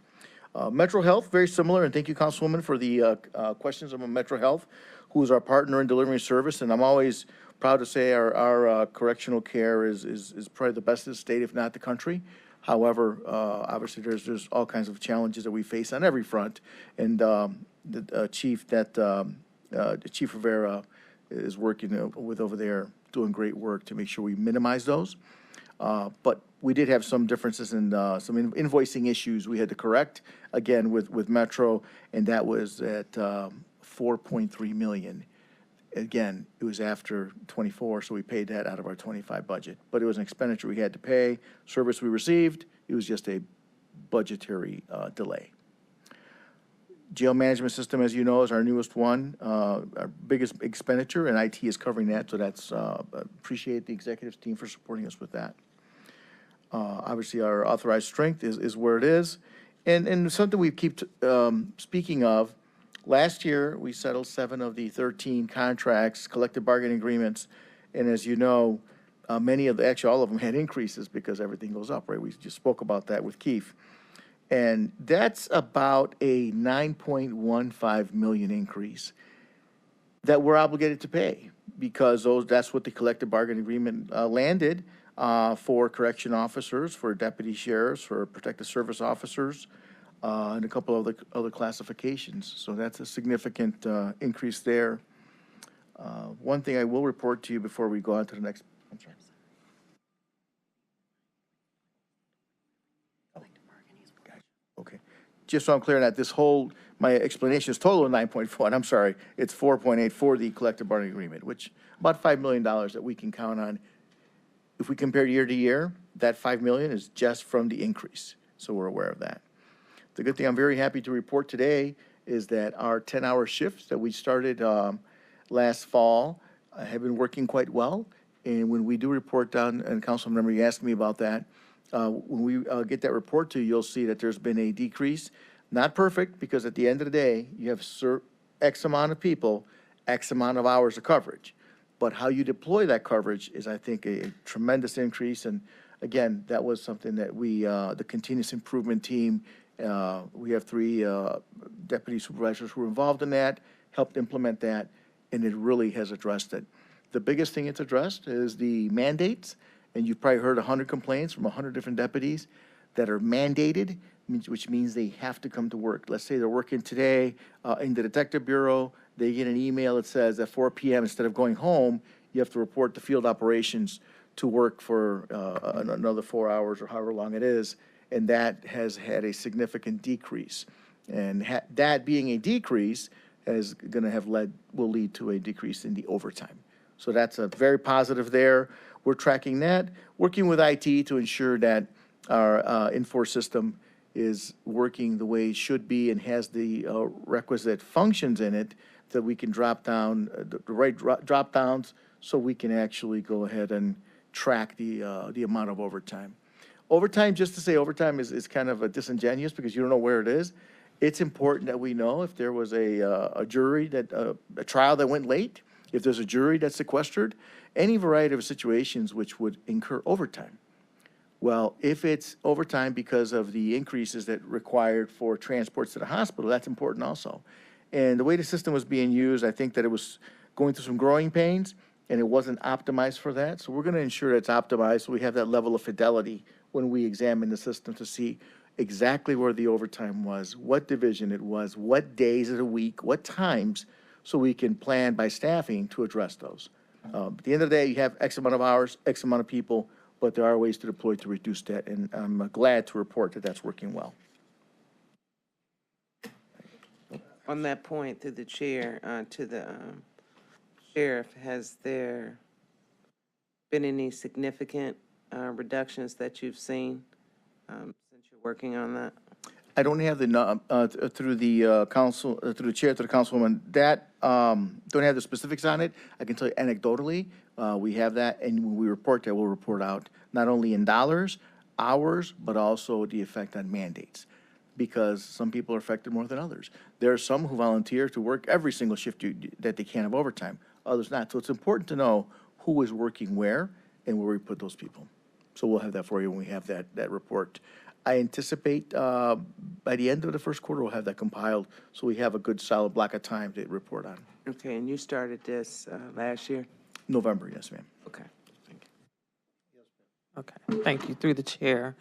S12: Metro Health, very similar, and thank you, Councilwoman, for the questions about Metro Health, who is our partner in delivering service. And I'm always proud to say our correctional care is probably the best in the state, if not the country. However, obviously, there's all kinds of challenges that we face on every front, and the Chief Rivera is working with over there, doing great work to make sure we minimize those. But we did have some differences in some invoicing issues we had to correct, again, with Metro, and that was at $4.3 million. Again, it was after 24, so we paid that out of our 25 budget. But it was an expenditure we had to pay, service we received. It was just a budgetary delay. Jail management system, as you know, is our newest one, our biggest expenditure, and IT is covering that, so that's, appreciate the executive team for supporting us with that. Obviously, our authorized strength is where it is. And something we keep speaking of, last year, we settled 7 of the 13 contracts, collective bargaining agreements, and as you know, actually all of them had increases because everything goes up, right? We just spoke about that with Keith. And that's about a $9.15 million increase that we're obligated to pay, because that's what the collective bargaining agreement landed for correction officers, for deputy sheriffs, for protective service officers, and a couple of other classifications. So that's a significant increase there. One thing I will report to you before we go on to the next. I'm sorry. Okay. Just so I'm clear on that, my explanation is total of 9.4, and I'm sorry, it's 4.8 for the collective bargaining agreement, which about $5 million that we can count on. If we compare year to year, that $5 million is just from the increase, so we're aware of that. The good thing I'm very happy to report today is that our 10-hour shifts that we started last fall have been working quite well, and when we do report down, and Councilmember, you asked me about that, when we get that report to you, you'll see that there's been a decrease. Not perfect, because at the end of the day, you have X amount of people, X amount of hours of coverage. But how you deploy that coverage is, I think, a tremendous increase. And again, that was something that we, the continuous improvement team, we have 3 deputy supervisors who were involved in that, helped implement that, and it really has addressed it. The biggest thing it's addressed is the mandates. And you've probably heard 100 complaints from 100 different deputies that are mandated, which means they have to come to work. Let's say they're working today in the Detective Bureau, they get an email that says at 4 p.m., instead of going home, you have to report to field operations to work for another 4 hours or however long it is, and that has had a significant decrease. And that being a decrease will lead to a decrease in the overtime. So that's a very positive there. We're tracking that, working with IT to ensure that our Enforce system is working the way it should be and has the requisite functions in it that we can drop down the right drop downs, so we can actually go ahead and track the amount of overtime. Overtime, just to say overtime is kind of a disingenuous because you don't know where it is. It's important that we know if there was a jury that, a trial that went late, if there's a jury that's sequestered, any variety of situations which would incur overtime. Well, if it's overtime because of the increases that required for transports to the hospital, that's important also. And the way the system was being used, I think that it was going through some growing pains, and it wasn't optimized for that. So we're going to ensure it's optimized so we have that level of fidelity when we examine the system to see exactly where the overtime was, what division it was, what days of the week, what times, so we can plan by staffing to address those. At the end of the day, you have X amount of hours, X amount of people, but there are ways to deploy to reduce that, and I'm glad to report that that's working well.
S10: On that point, through the chair, to the sheriff, has there been any significant reductions that you've seen since you're working on that?
S12: I don't have the, through the council, through the chair to the councilwoman, that, don't have the specifics on it. I can tell you anecdotally, we have that, and when we report that, we'll report out not only in dollars, hours, but also the effect on mandates, because some people are affected more than others. There are some who volunteer to work every single shift that they can have overtime, others not. So it's important to know who is working where and where we put those people. So we'll have that for you when we have that report. I anticipate by the end of the first quarter, we'll have that compiled, so we have a good solid block of time to report on.
S10: Okay, and you started this last year?
S12: November, yes, ma'am.
S10: Okay, thank you.
S4: Okay, thank you. Through the chair,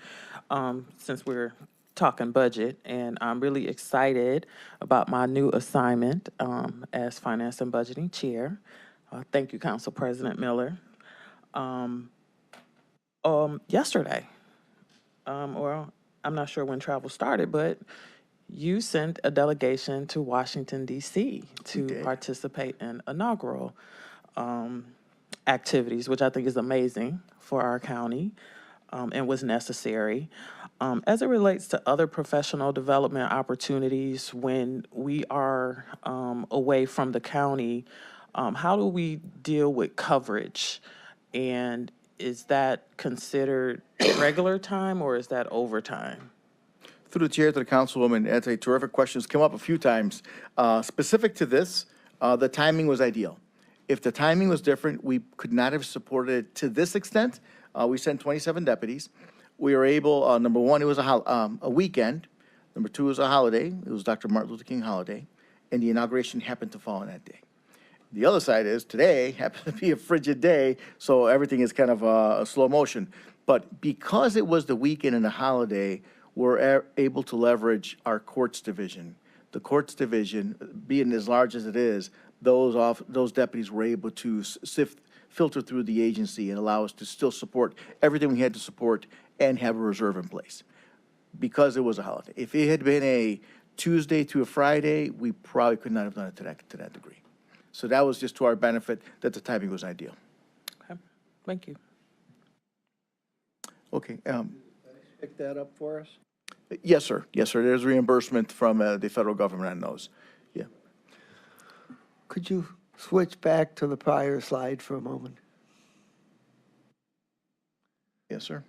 S4: since we're talking budget, and I'm really excited about my new assignment as Finance and Budgeting Chair. Thank you, Council President Miller. Yesterday, or I'm not sure when travel started, but you sent a delegation to Washington, D.C. to participate in inaugural activities, which I think is amazing for our county and was necessary. As it relates to other professional development opportunities when we are away from the county, how do we deal with coverage? And is that considered regular time or is that overtime?
S12: Through the chair to the councilwoman, that's a terrific question. It's come up a few times. Specific to this, the timing was ideal. If the timing was different, we could not have supported it to this extent. We sent 27 deputies. We were able, number one, it was a weekend. Number two, it was a holiday. It was Dr. Martin Luther King holiday, and the inauguration happened to fall on that day. The other side is today happens to be a frigid day, so everything is kind of a slow motion. But because it was the weekend and the holiday, we're able to leverage our courts division. The courts division, being as large as it is, those deputies were able to filter through the agency and allow us to still support everything we had to support and have a reserve in place because it was a holiday. If it had been a Tuesday to a Friday, we probably could not have done it to that degree. So that was just to our benefit that the timing was ideal.
S4: Okay, thank you.
S12: Okay.
S1: Pick that up for us?
S12: Yes, sir. Yes, sir. There's reimbursement from the federal government on those. Yeah.
S7: Could you switch back to the prior slide for a moment?
S12: Yes, sir.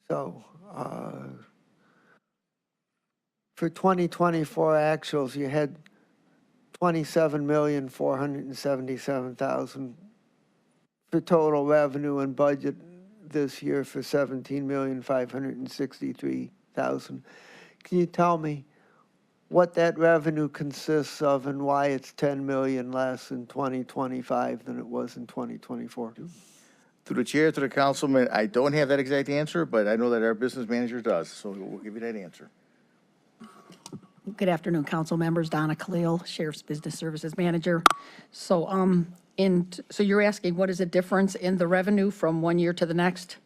S7: So, for 2024 actuals, you had 27,477,000 for total revenue and budget this year for 17,563,000. Can you tell me what that revenue consists of and why it's 10 million less in 2025 than it was in 2024?
S12: Through the chair to the councilman, I don't have that exact answer, but I know that our business manager does, so we'll give you that answer.
S13: Good afternoon, council members. Donna Khalil, Sheriff's Business Services Manager. So, so you're asking what is the difference in the revenue from one year to the next?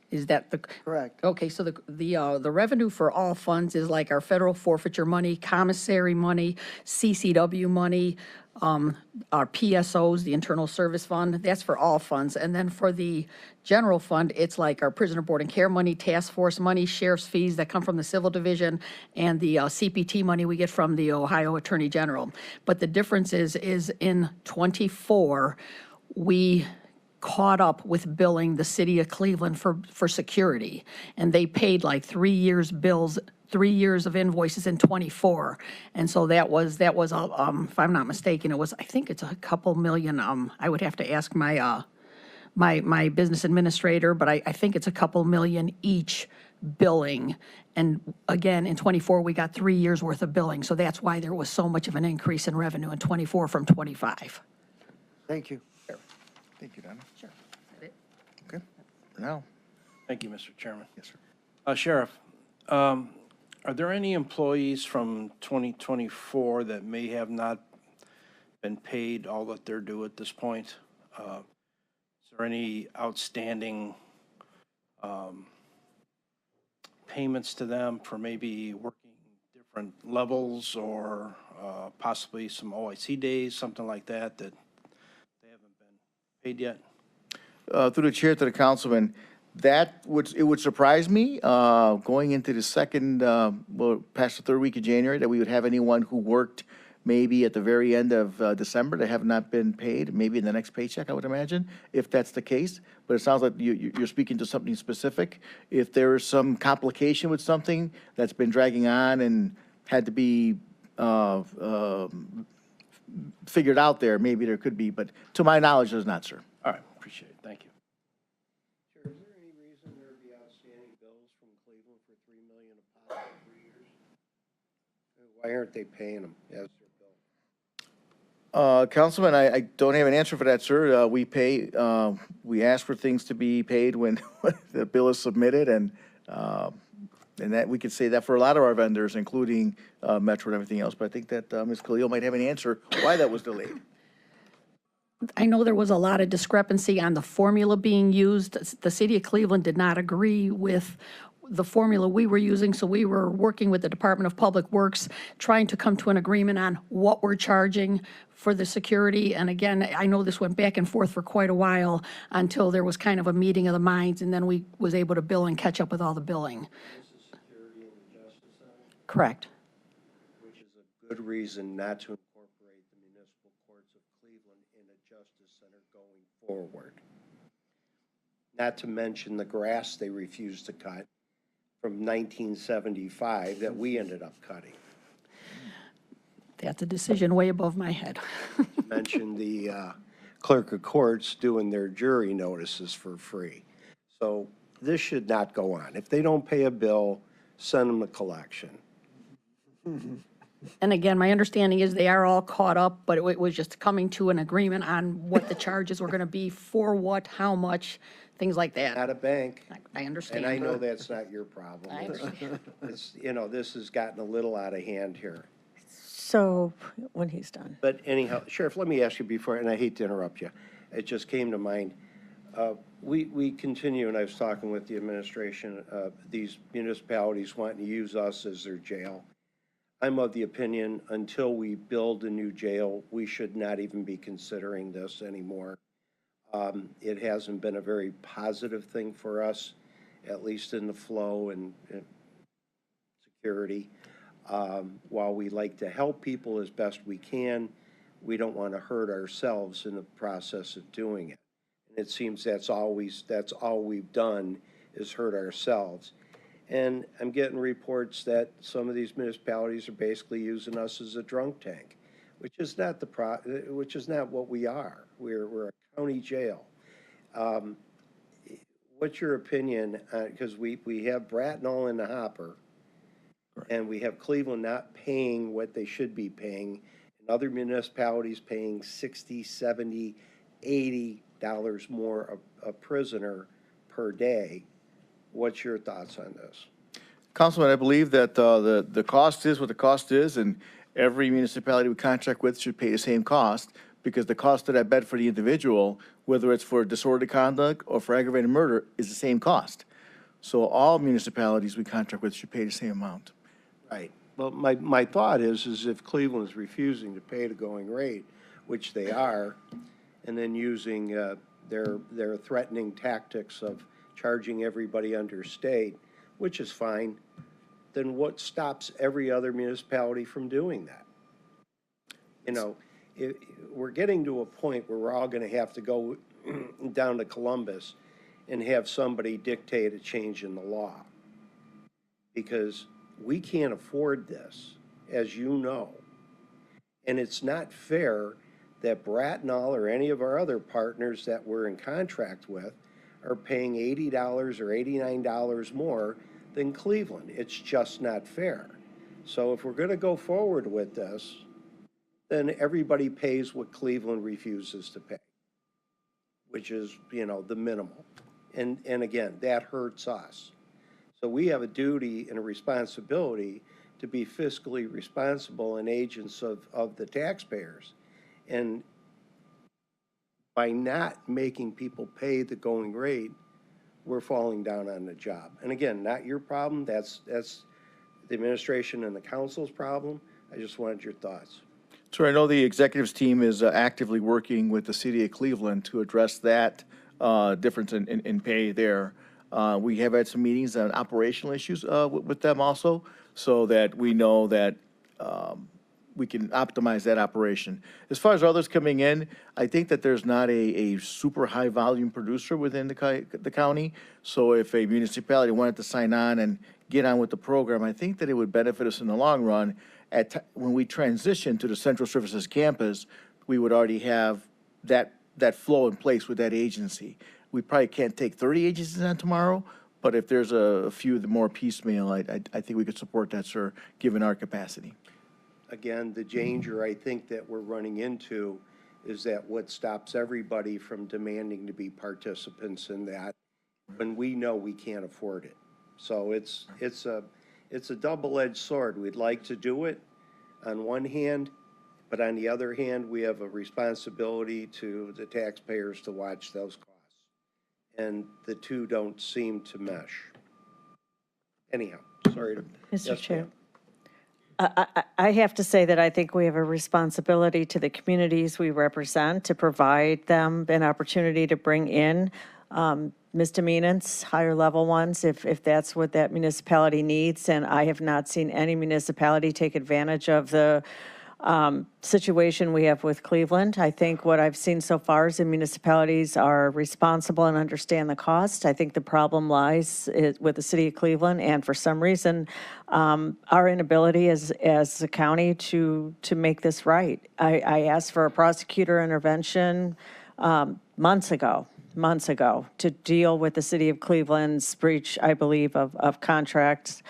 S13: Is that the?
S7: Correct.
S13: Okay, so the revenue for all funds is like our federal forfeiture money, commissary money, CCW money, our PSOs, the Internal Service Fund, that's for all funds. And then for the general fund, it's like our prisoner board and care money, task force money, sheriff's fees that come from the civil division, and the CPT money we get from the Ohio Attorney General. But the difference is in '24, we caught up with billing the city of Cleveland for security. And they paid like 3 years' bills, 3 years of invoices in '24. And so that was, if I'm not mistaken, I think it's a couple million, I would have to ask my business administrator, but I think it's a couple million each billing. And again, in '24, we got 3 years' worth of billing. So that's why there was so much of an increase in revenue in '24 from '25.
S7: Thank you.
S12: Thank you, Donna.
S13: Sure.
S12: Okay, now,
S5: Thank you, Mr. Chairman.
S12: yes, sir.
S5: Sheriff, are there any employees from 2024 that may have not been paid all that they're due at this point? Is there any outstanding payments to them for maybe working different levels or possibly some OIC days, something like that, that they haven't been paid yet?
S12: Through the chair to the councilman, it would surprise me, going into the second, past the third week of January, that we would have anyone who worked maybe at the very end of December that have not been paid, maybe in the next paycheck, I would imagine, if that's the case. But it sounds like you're speaking to something specific. If there is some complication with something that's been dragging on and had to be figured out there, maybe there could be, but to my knowledge, there's not, sir.
S5: All right, appreciate it. Thank you.
S1: Is there any reason there would be outstanding bills from Cleveland for $3 million a pop for 3 years? Why aren't they paying them as their bill?
S12: Councilman, I don't have an answer for that, sir. We pay, we ask for things to be paid when the bill is submitted, and that, we could say that for a lot of our vendors, including Metro and everything else, but I think that Ms. Khalil might have an answer why that was delayed.
S13: I know there was a lot of discrepancy on the formula being used. The city of Cleveland did not agree with the formula we were using, so we were working with the Department of Public Works, trying to come to an agreement on what we're charging for the security. And again, I know this went back and forth for quite a while until there was kind of a meeting of the minds, and then we was able to bill and catch up with all the billing.
S1: This is security in the Justice Center,
S13: Correct.
S1: which is a good reason not to incorporate the municipal courts of Cleveland in a Justice Center going forward. Not to mention the grass they refused to cut from 1975 that we ended up cutting.
S13: That's a decision way above my head.
S1: Mention the clerk of courts doing their jury notices for free. So this should not go on. If they don't pay a bill, send them a collection.
S13: And again, my understanding is they are all caught up, but it was just coming to an agreement on what the charges were going to be, for what, how much, things like that.
S1: Not a bank.
S13: I understand.
S1: And I know that's not your problem.
S13: I understand.
S1: It's, this has gotten a little out of hand here.
S6: So when he's done.
S1: But anyhow, Sheriff, let me ask you before, and I hate to interrupt you. It just came to mind. We continue, and I was talking with the administration, these municipalities wanting to use us as their jail. I'm of the opinion, until we build a new jail, we should not even be considering this anymore. It hasn't been a very positive thing for us, at least in the flow and security. While we like to help people as best we can, we don't want to hurt ourselves in the process of doing it. And it seems that's all we've done is hurt ourselves. And I'm getting reports that some of these municipalities are basically using us as a drunk tank, which is not which is not what we are. We're a county jail. What's your opinion? Because we have Bracknell in the hopper, and we have Cleveland not paying what they should be paying, and other municipalities paying $60, $70, $80 more a prisoner per day. What's your thoughts on this?
S12: Councilman, I believe that the cost is what the cost is, and every municipality we contract with should pay the same cost, because the cost of that bed for the individual, whether it's for disorderly conduct or for aggravated murder, is the same cost. So all municipalities we contract with should pay the same amount.
S1: Right. Well, my thought is if Cleveland is refusing to pay the going rate, which they are, and then using their threatening tactics of charging everybody under state, which is fine, then what stops every other municipality from doing that? We're getting to a point where we're all going to have to go down to Columbus and have somebody dictate a change in the law. Because we can't afford this, as you know. And it's not fair that Bratnall or any of our other partners that we're in contract with are paying $80 or $89 more than Cleveland. It's just not fair. So if we're going to go forward with this, then everybody pays what Cleveland refuses to pay, which is, you know, the minimal. And again, that hurts us. So we have a duty and a responsibility to be fiscally responsible and agents of the taxpayers. And by not making people pay the going rate, we're falling down on the job. And again, not your problem. That's the administration and the council's problem. I just wanted your thoughts.
S12: So I know the executives team is actively working with the city of Cleveland to address that difference in pay there. We have had some meetings on operational issues with them also, so that we know that we can optimize that operation. As far as others coming in, I think that there's not a super high volume producer within the county. So if a municipality wanted to sign on and get on with the program, I think that it would benefit us in the long run. When we transition to the Central Services Campus, we would already have that flow in place with that agency. We probably can't take 30 agencies on tomorrow, but if there's a few more piecemeal, I think we could support that, sir, given our capacity.
S1: Again, the danger I think that we're running into is that what stops everybody from demanding to be participants in that when we know we can't afford it. So it's a double-edged sword. We'd like to do it on one hand, but on the other hand, we have a responsibility to the taxpayers to watch those costs. And the two don't seem to mesh. Anyhow, sorry to.
S6: Mr.
S1: Yes,
S6: Chair.
S1: ma'am.
S6: I have to say that I think we have a responsibility to the communities we represent to provide them an opportunity to bring in misdemeanants, higher level ones, if that's what that municipality needs. And I have not seen any municipality take advantage of the situation we have with Cleveland. I think what I've seen so far is the municipalities are responsible and understand the cost. I think the problem lies with the city of Cleveland, and for some reason, our inability as a county to make this right. I asked for a prosecutor intervention months ago to deal with the city of Cleveland's breach, I believe, of contracts,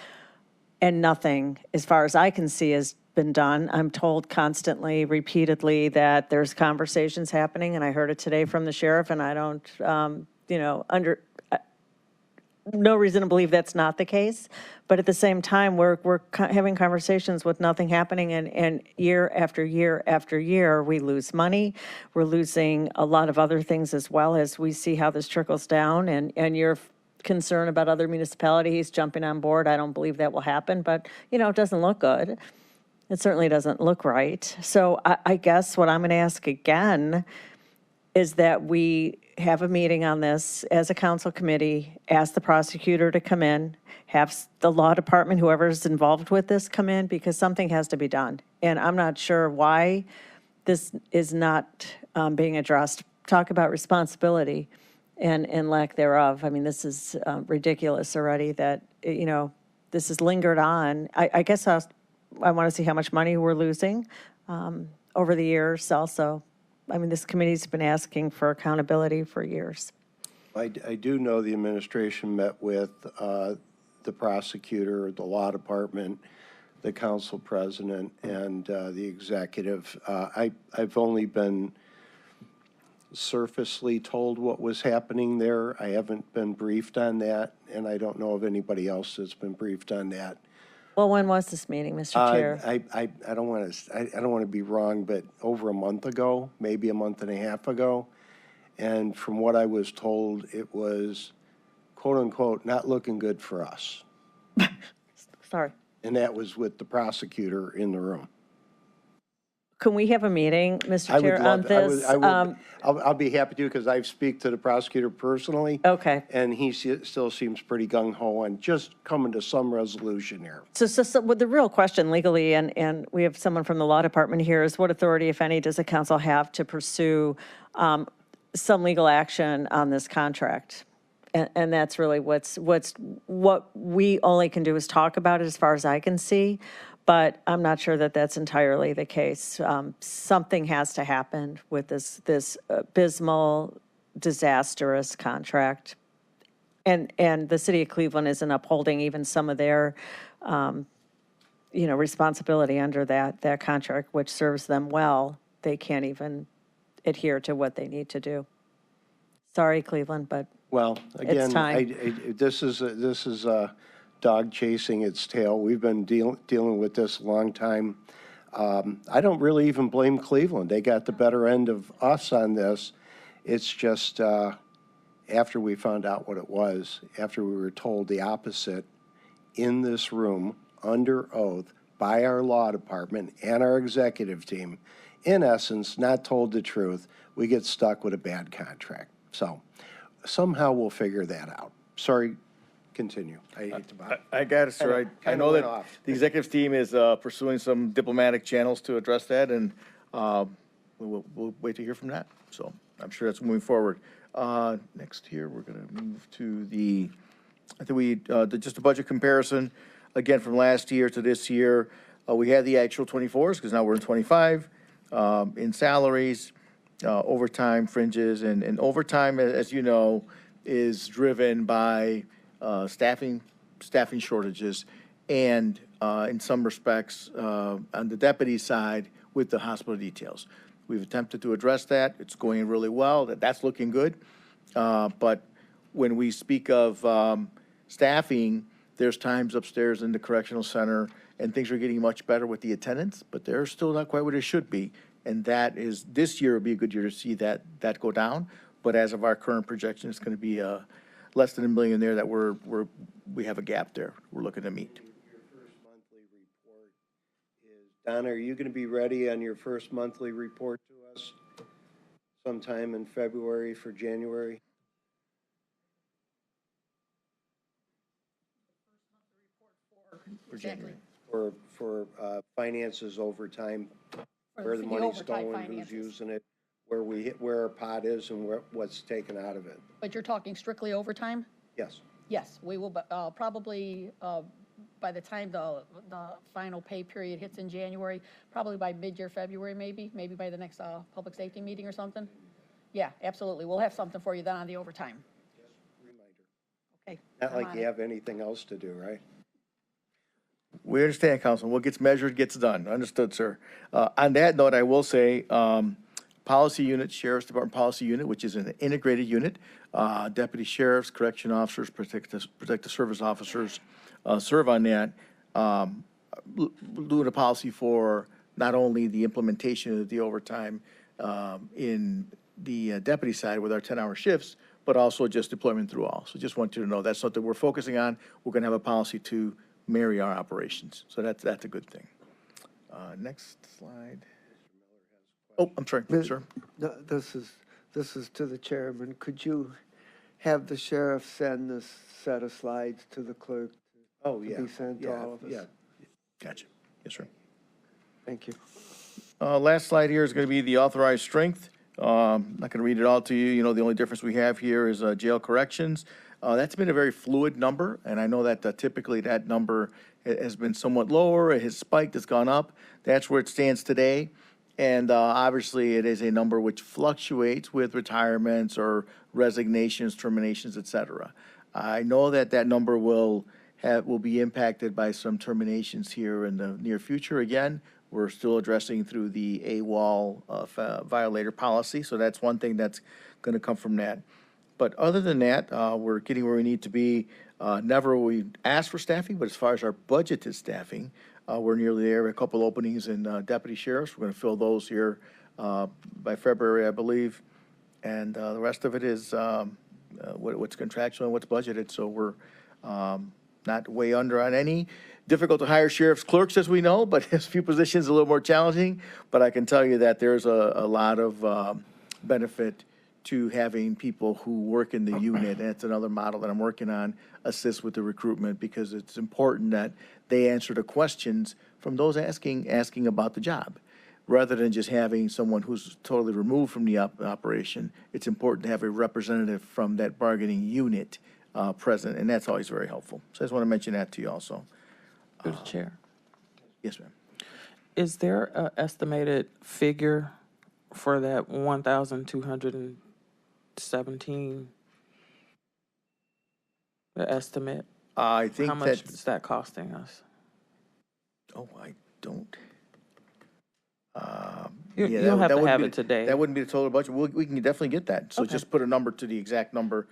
S6: and nothing, as far as I can see, has been done. I'm told constantly, repeatedly, that there's conversations happening, and I heard it today from the sheriff, and I don't, no reason to believe that's not the case. But at the same time, we're having conversations with nothing happening, and year after year after year, we lose money. We're losing a lot of other things as well, as we see how this trickles down, and your concern about other municipalities jumping on board, I don't believe that will happen, but, it doesn't look good. It certainly doesn't look right. So I guess what I'm going to ask again is that we have a meeting on this as a council committee, ask the prosecutor to come in, have the law department, whoever's involved with this, come in, because something has to be done. And I'm not sure why this is not being addressed. Talk about responsibility and lack thereof. I mean, this is ridiculous already that, this has lingered on. I guess I want to see how much money we're losing over the years also. I mean, this committee's been asking for accountability for years.
S1: I do know the administration met with the prosecutor, the law department, the council president, and the executive. I've only been surfacely told what was happening there. I haven't been briefed on that, and I don't know of anybody else that's been briefed on that.
S6: Well, when was this meeting, Mr. Chair?
S1: I don't want to be wrong, but over a month ago, maybe a month and a half ago. And from what I was told, it was, quote unquote, not looking good for us.
S6: Sorry.
S1: And that was with the prosecutor in the room.
S6: Can we have a meeting, Mr. Chair, on this?
S1: I'll be happy to, because I speak to the prosecutor personally.
S6: Okay.
S1: And he still seems pretty gung-ho on just coming to some resolution here.
S6: So well, the real question legally, and we have someone from the law department here, is what authority, if any, does the council have to pursue some legal action on this contract. And that's really what we only can do is talk about it as far as I can see, but I'm not sure that that's entirely the case. Something has to happen with this abysmal, disastrous contract. And the city of Cleveland isn't upholding even some of their, responsibility under that contract, which serves them well. They can't even adhere to what they need to do. Sorry, Cleveland, but
S1: Well, again,
S6: time.
S1: this is a dog chasing its tail. We've been dealing with this a long time. I don't really even blame Cleveland. They got the better end of us on this. It's just after we found out what it was, after we were told the opposite in this room under oath by our law department and our executive team, in essence, not told the truth, we get stuck with a bad contract. So somehow we'll figure that out. Sorry, continue. I hate to bother.
S12: I got it, sir. I
S1: Kinda
S12: know
S1: went
S12: that
S1: off.
S12: the executive team is pursuing some diplomatic channels to address that, and we'll wait to hear from that. So I'm sure that's moving forward. Next here, we're going to move to just a budget comparison, again, from last year to this year. We had the actual 24s, because now we're in 25, in salaries, overtime, fringes, and overtime, as you know, is driven by staffing shortages, and in some respects, on the deputy side, with the hospital details. We've attempted to address that. It's going really well. That's looking good. But when we speak of staffing, there's times upstairs in the correctional center, and things are getting much better with the attendance, but they're still not quite what it should be. And that is, this year would be a good year to see that go down. But as of our current projection, it's going to be less than $1 million there that we have a gap there we're looking to meet.
S1: Your first monthly report is, Donna, are you going to be ready on your first monthly report to us sometime in February for January?
S12: For January.
S1: For finances overtime, where the
S13: the
S1: money's
S13: overtime
S1: going, who's
S13: finances.
S1: using it, where our pot is and what's taken out of it.
S13: But you're talking strictly overtime?
S1: Yes.
S13: Yes, we will, probably, by the time the final pay period hits in January, probably by mid-year February, maybe by the next public safety meeting or something. Yeah, absolutely. We'll have something for you then on the overtime. Okay.
S1: Not
S13: I'm
S1: like
S13: on
S1: you
S13: it.
S1: have anything else to do, right?
S12: We understand, Councilman. What gets measured gets done. Understood, sir. On that note, I will say, policy unit, Sheriff's Department Policy Unit, which is an integrated unit, deputy sheriffs, correction officers, protective service officers serve on that, doing a policy for not only the implementation of the overtime in the deputy side with our 10-hour shifts, but also just deployment through all. So just want you to know that's something we're focusing on. We're going to have a policy to marry our operations. So that's a good thing. Next slide. Oh, I'm sorry, sir.
S7: No, this is to the chairman. Could you have the sheriff send this set of slides to the clerk
S1: Oh,
S7: to
S1: yeah.
S7: be sent to
S1: Yeah,
S7: all of us?
S1: yeah.
S12: Gotcha. Yes, sir.
S7: Thank you.
S12: Last slide here is going to be the authorized strength. Not going to read it all to you. You know, the only difference we have here is jail corrections. That's been a very fluid number, and I know that typically that number has been somewhat lower. It has spiked, it's gone up. That's where it stands today. And obviously, it is a number which fluctuates with retirements or resignations, terminations, et cetera. I know that number will be impacted by some terminations here in the near future. Again, we're still addressing through the AWOL violator policy, so that's one thing that's going to come from that. But other than that, we're getting where we need to be. Never we asked for staffing, but as far as our budgeted staffing, we're nearly there. A couple openings in deputy sheriffs. We're going to fill those here by February, I believe. And the rest of it is what's contractual and what's budgeted. So we're not way under on any. Difficult to hire sheriff's clerks, as we know, but a few positions a little more challenging. But I can tell you that there's a lot of benefit to having people who work in the unit, and it's another model that I'm working on, assist with the recruitment, because it's important that they answer the questions from those asking about the job. rather than just having someone who's totally removed from the operation, it's important to have a representative from that bargaining unit present, and that's always very helpful. So I just want to mention that to you also.
S4: Through the chair.
S12: Yes, ma'am.
S4: Is there an estimated figure for that 1,217? The estimate?
S12: I think
S4: How much
S12: that,
S4: is that costing us?
S12: oh, I don't.
S4: You
S12: Yeah,
S4: don't have to
S12: wouldn't
S4: have
S12: be
S4: it
S12: the-
S4: today.
S12: That wouldn't be the total budget. We can definitely get that. So
S4: Okay.
S12: just put a number to the exact number,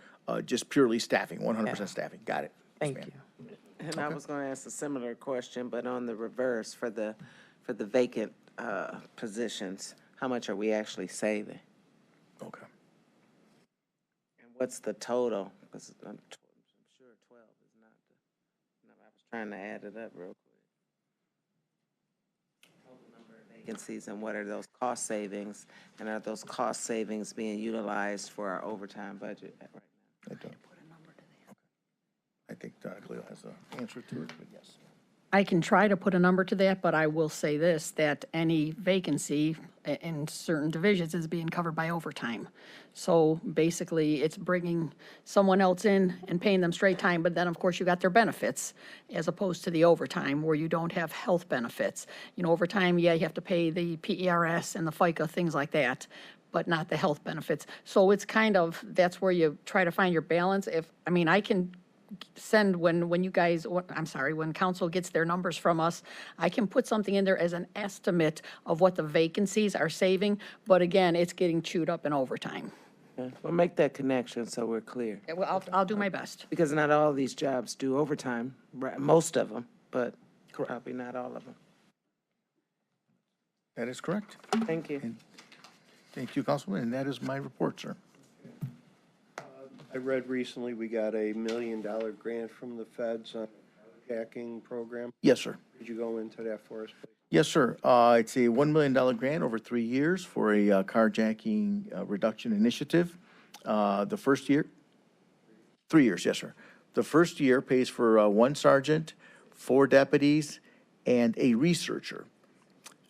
S12: just purely staffing, 100% staffing. Got it. Yes,
S4: Thank
S12: ma'am.
S4: you.
S10: And I was going to ask a similar question, but on the reverse, for the vacant positions, how much are we actually saving?
S12: Okay.
S10: And what's the total? Because I'm sure 12 is not the, no, I was trying to add it up real quick. Total number of vacancies, and what are those cost savings? And are those cost savings being utilized for our overtime budget right now?
S12: I don't. I think Donna Cleo has an answer to it, but yes.
S13: I can try to put a number to that, but I will say this, that any vacancy in certain divisions is being covered by overtime. So basically, it's bringing someone else in and paying them straight time, but then, of course, you got their benefits, as opposed to the overtime, where you don't have health benefits. You know, overtime, yeah, you have to pay the PERS and the FICA, things like that, but not the health benefits. So it's kind of, that's where you try to find your balance. I can send when you guys, when council gets their numbers from us, I can put something in there as an estimate of what the vacancies are saving, but again, it's getting chewed up in overtime.
S10: Okay. Well, make that connection so we're clear.
S13: Yeah, well, I'll do my best.
S10: Because not all of these jobs do overtime, right? Most of them, but probably not all of them.
S12: That is correct.
S10: Thank you.
S12: Thank you, Councilman, and that is my report, sir.
S1: I read recently we got a $1 million grant from the feds on the carjacking program.
S12: Yes, sir.
S1: Could you go into that for us, please?
S12: Yes, sir. It's a $1 million grant over 3 years for a carjacking reduction initiative. The first year, 3 years, yes, sir. The first year pays for 1 sergeant, 4 deputies, and a researcher.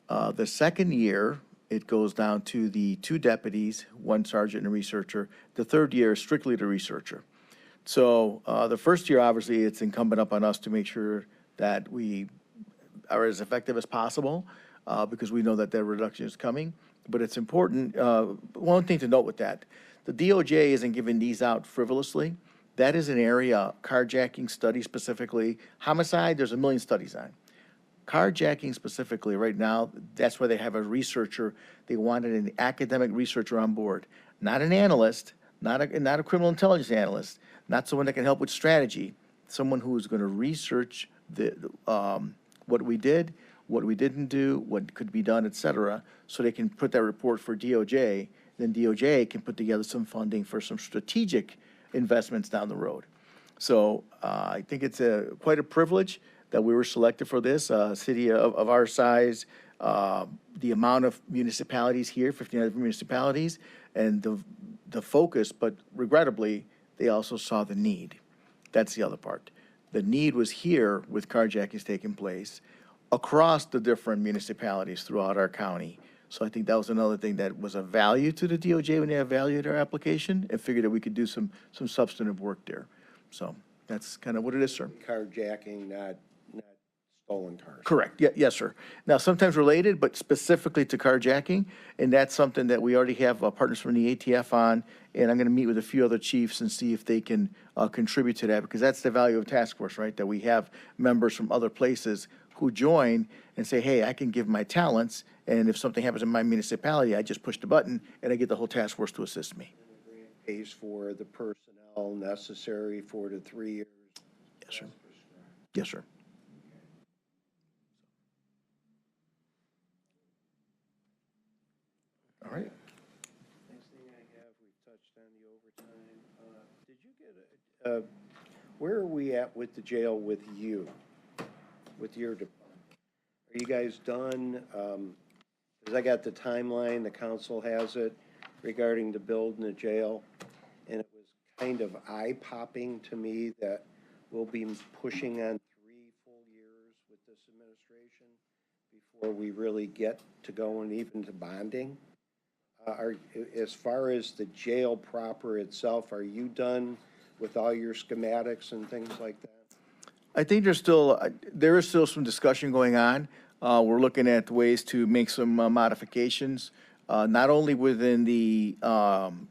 S12: The second year, it goes down to the 2 deputies, 1 sergeant and a researcher. The third year is strictly the researcher. So the first year, obviously, it's incumbent upon us to make sure that we are as effective as possible because we know that that reduction is coming. But it's important, one thing to note with that, the DOJ isn't giving these out frivolously. That is an area, carjacking study specifically, homicide, there's a million studies on. Carjacking specifically, right now, that's where they have a researcher. They wanted an academic researcher on board, not an analyst, not a criminal intelligence analyst, not someone that can help with strategy, someone who is going to research what we did, what we didn't do, what could be done, et cetera, so they can put that report for DOJ. Then DOJ can put together some funding for some strategic investments down the road. So I think it's quite a privilege that we were selected for this. City of our size, the amount of municipalities here, 59 municipalities, and the focus, but regrettably, they also saw the need. That's the other part. The need was here with carjackings taking place across the different municipalities throughout our county. So I think that was another thing that was of value to the DOJ when they evaluated our application and figured that we could do some substantive work there. So that's kind of what it is, sir.
S1: Carjacking, not stolen cars.
S12: Correct. Yes, sir. Now, sometimes related, but specifically to carjacking, and that's something that we already have partners from the ATF on, and I'm going to meet with a few other chiefs and see if they can contribute to that, because that's the value of task force, right? That we have members from other places who join and say, hey, I can give my talents, and if something happens in my municipality, I just push the button, and I get the whole task force to assist me.
S1: Pays for the personnel necessary for the 3 years.
S12: Yes, sir. Yes, sir. All right.
S1: Next thing I have, we've touched on the overtime. Did you get where are we at with the jail with you, with your department? Are you guys done? Because I got the timeline, the council has it regarding the build in the jail, and it was kind of eye-popping to me that we'll be pushing on 3 full years with this administration before we really get to going even to bonding. As far as the jail proper itself, are you done with all your schematics and things like that?
S12: I think there is still some discussion going on. We're looking at ways to make some modifications, not only within the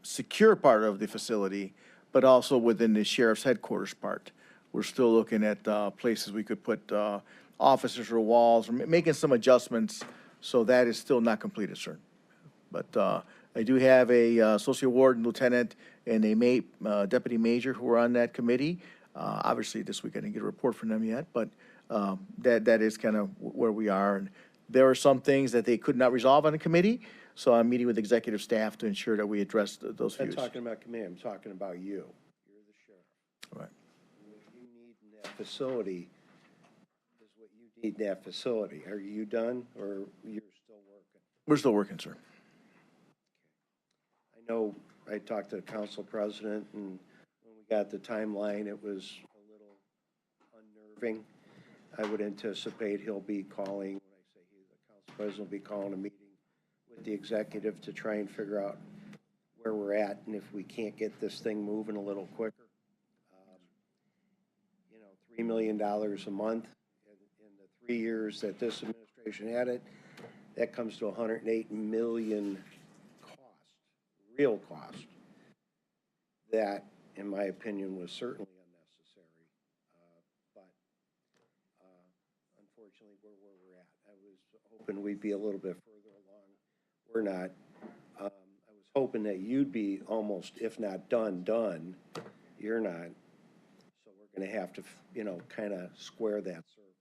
S12: secure part of the facility, but also within the sheriff's headquarters part. We're still looking at places we could put officers or walls, or making some adjustments, so that is still not completed, sir. But I do have a associate warden lieutenant and a deputy major who are on that committee. Obviously, this week I didn't get a report from them yet, but that is kind of where we are. And there are some things that they could not resolve on the committee, so I'm meeting with executive staff to ensure that we address those
S1: I'm
S12: views.
S1: not talking about committee, I'm talking about you. You're the sheriff.
S12: Right.
S1: What you need in that facility is what you need in that facility. Are you done, or you're still working?
S12: We're still working, sir.
S1: I know I talked to the council president, and when we got the timeline, it was a little unnerving. I would anticipate he'll be calling, when I say he, the council president will be calling a meeting with the executive to try and figure out where we're at, and if we can't get this thing moving a little quicker. $3 million a month in the 3 years that this administration had it, that comes to $108 million real cost. That, in my opinion, was certainly unnecessary. But unfortunately, where we're at. I was hoping we'd be a little bit further along. We're not. I was hoping that you'd be almost, if not done. You're not. So we're going to have to, kind of square that circle.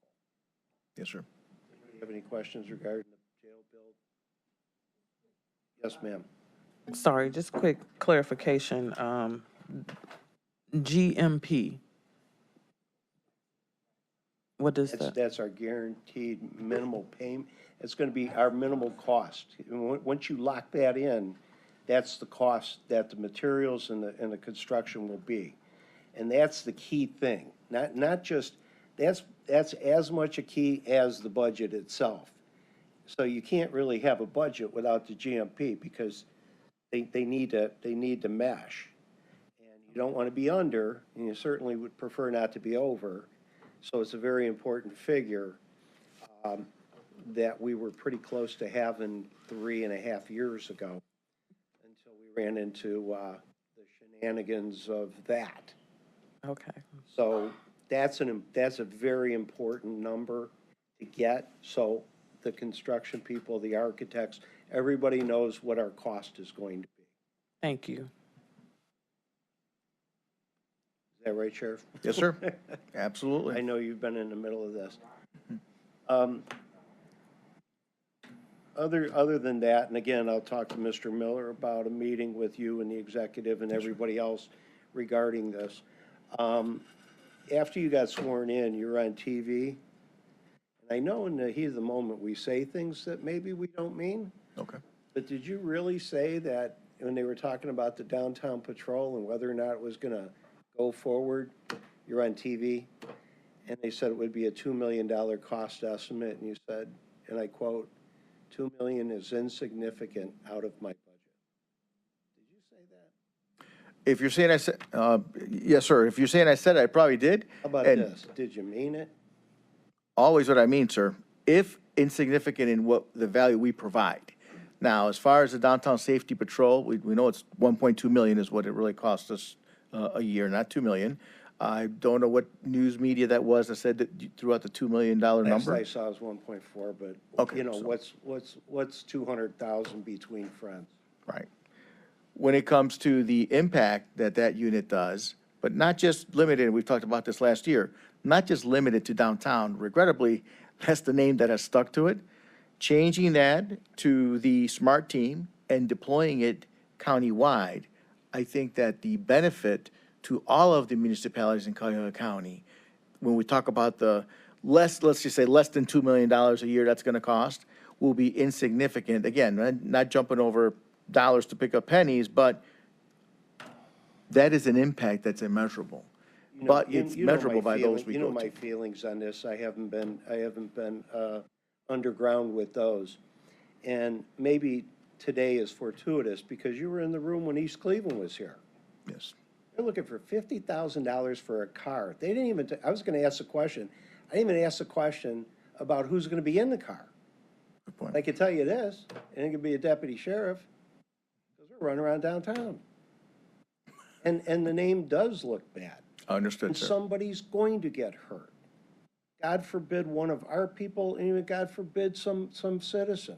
S12: Yes, sir.
S1: Do you have any questions regarding the jail build? Yes, ma'am.
S4: Sorry, just quick clarification. GMP. What is that?
S1: That's our guaranteed minimal payment. It's going to be our minimal cost. And once you lock that in, that's the cost that the materials and the construction will be. And that's the key thing. Not just, that's as much a key as the budget itself. So you can't really have a budget without the GMP, because they need to mesh. And you don't want to be under, and you certainly would prefer not to be over. So it's a very important figure that we were pretty close to having 3.5 years ago, until we ran into the shenanigans of that.
S4: Okay.
S1: So that's a very important number to get. So the construction people, the architects, everybody knows what our cost is going to be.
S4: Thank you.
S1: Is that right, Sheriff?
S12: Yes, sir. Absolutely.
S1: I know you've been in the middle of this. Other than that, and again, I'll talk to Mr. Miller about a meeting with you and the executive and everybody else regarding this. After you got sworn in, you were on TV. And I know in the heat of the moment, we say things that maybe we don't mean.
S12: Okay.
S1: But did you really say that when they were talking about the downtown patrol and whether or not it was going to go forward, you're on TV, and they said it would be a $2 million cost estimate, and you said, and I quote, $2 million is insignificant out of my budget. Did you say that?
S12: If you're saying I said, yes, sir. If you're saying I said it, I probably did.
S1: How about
S12: And
S1: this? Did you mean it?
S12: Always what I mean, sir. If insignificant in what the value we provide. Now, as far as the downtown safety patrol, we know it's 1.2 million is what it really costs us a year, not 2 million. I don't know what news media that was that said that you threw out the $2 million
S1: Last
S12: number.
S1: I saw was 1.4, but,
S12: Okay, so-
S1: what's 200,000 between friends?
S12: Right. When it comes to the impact that unit does, but not just limited, we've talked about this last year, not just limited to downtown. Regrettably, that's the name that has stuck to it. Changing that to the SMART team and deploying it countywide, I think that the benefit to all of the municipalities in Cuyahoga County, when we talk about the let's just say less than $2 million a year that's going to cost, will be insignificant. Again, not jumping over dollars to pick up pennies, but that is an impact that's immeasurable. But it's measurable by those we
S1: You know
S12: go
S1: my
S12: to.
S1: feelings on this. I haven't been underground with those. And maybe today is fortuitous because you were in the room when East Cleveland was here.
S12: Yes.
S1: They're looking for $50,000 for a car. They didn't even, I was gonna ask the question, I didn't even ask the question about who's gonna be in the car.
S12: Good point.
S1: I can tell you this, it ain't gonna be a deputy sheriff, because they're running around downtown. And the name does look bad.
S12: Understood,
S1: And
S12: sir.
S1: somebody's going to get hurt. God forbid one of our people, and even God forbid some citizen.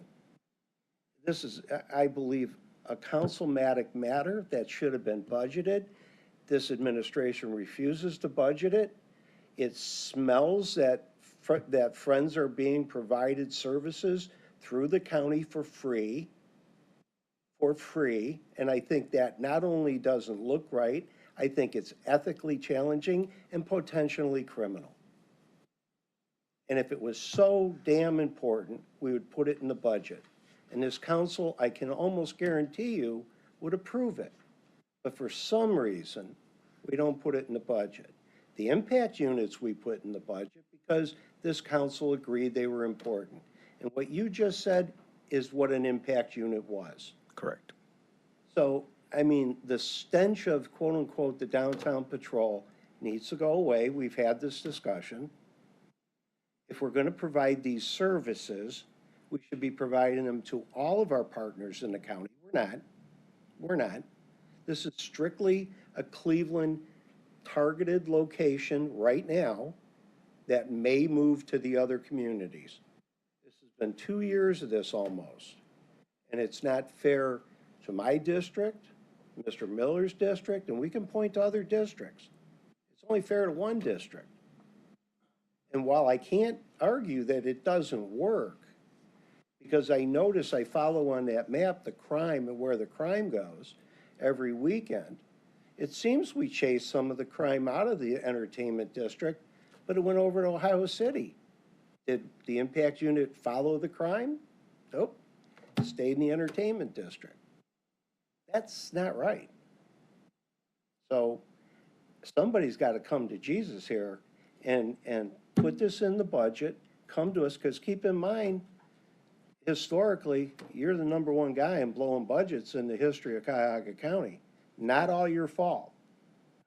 S1: This is, I believe, a councilmatic matter that should have been budgeted. This administration refuses to budget it. It smells that friends are being provided services through the county for free. And I think that not only doesn't look right, I think it's ethically challenging and potentially criminal. And if it was so damn important, we would put it in the budget. And this council, I can almost guarantee you, would approve it. But for some reason, we don't put it in the budget. The impact units we put in the budget because this council agreed they were important. And what you just said is what an impact unit was.
S12: Correct.
S1: So, I mean, the stench of quote-unquote the downtown patrol needs to go away. We've had this discussion. If we're going to provide these services, we should be providing them to all of our partners in the county. We're not. This is strictly a Cleveland targeted location right now that may move to the other communities. This has been 2 years of this almost, and it's not fair to my district, Mr. Miller's district, and we can point to other districts. It's only fair to one district. And while I can't argue that it doesn't work, because I notice I follow on that map the crime and where the crime goes every weekend, it seems we chased some of the crime out of the entertainment district, but it went over to Ohio City. Did the impact unit follow the crime? Nope. It stayed in the entertainment district. That's not right. So somebody's got to come to Jesus here and put this in the budget, come to us, because keep in mind, historically, you're the number one guy in blowing budgets in the history of Cuyahoga County. Not all your fault.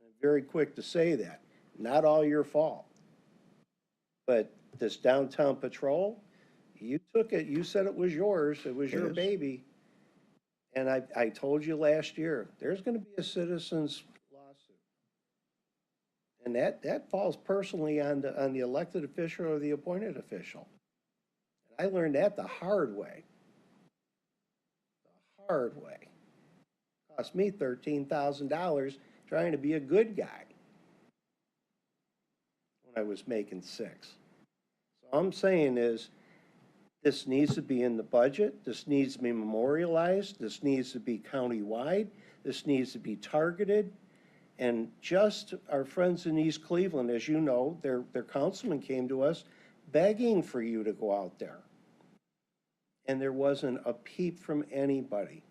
S1: I'm very quick to say that. Not all your fault. But this downtown patrol, you took it, you said it was yours, it was your baby. And I told you last year, there's going to be a citizen's lawsuit. And that falls personally on the elected official or the appointed official. I learned that the hard way. The hard way. It cost me $13,000 trying to be a good guy when I was making $6,000. So all I'm saying is, this needs to be in the budget. This needs to be memorialized. This needs to be countywide. This needs to be targeted. And just our friends in East Cleveland, as you know, their councilman came to us begging for you to go out there. And there wasn't a peep from anybody.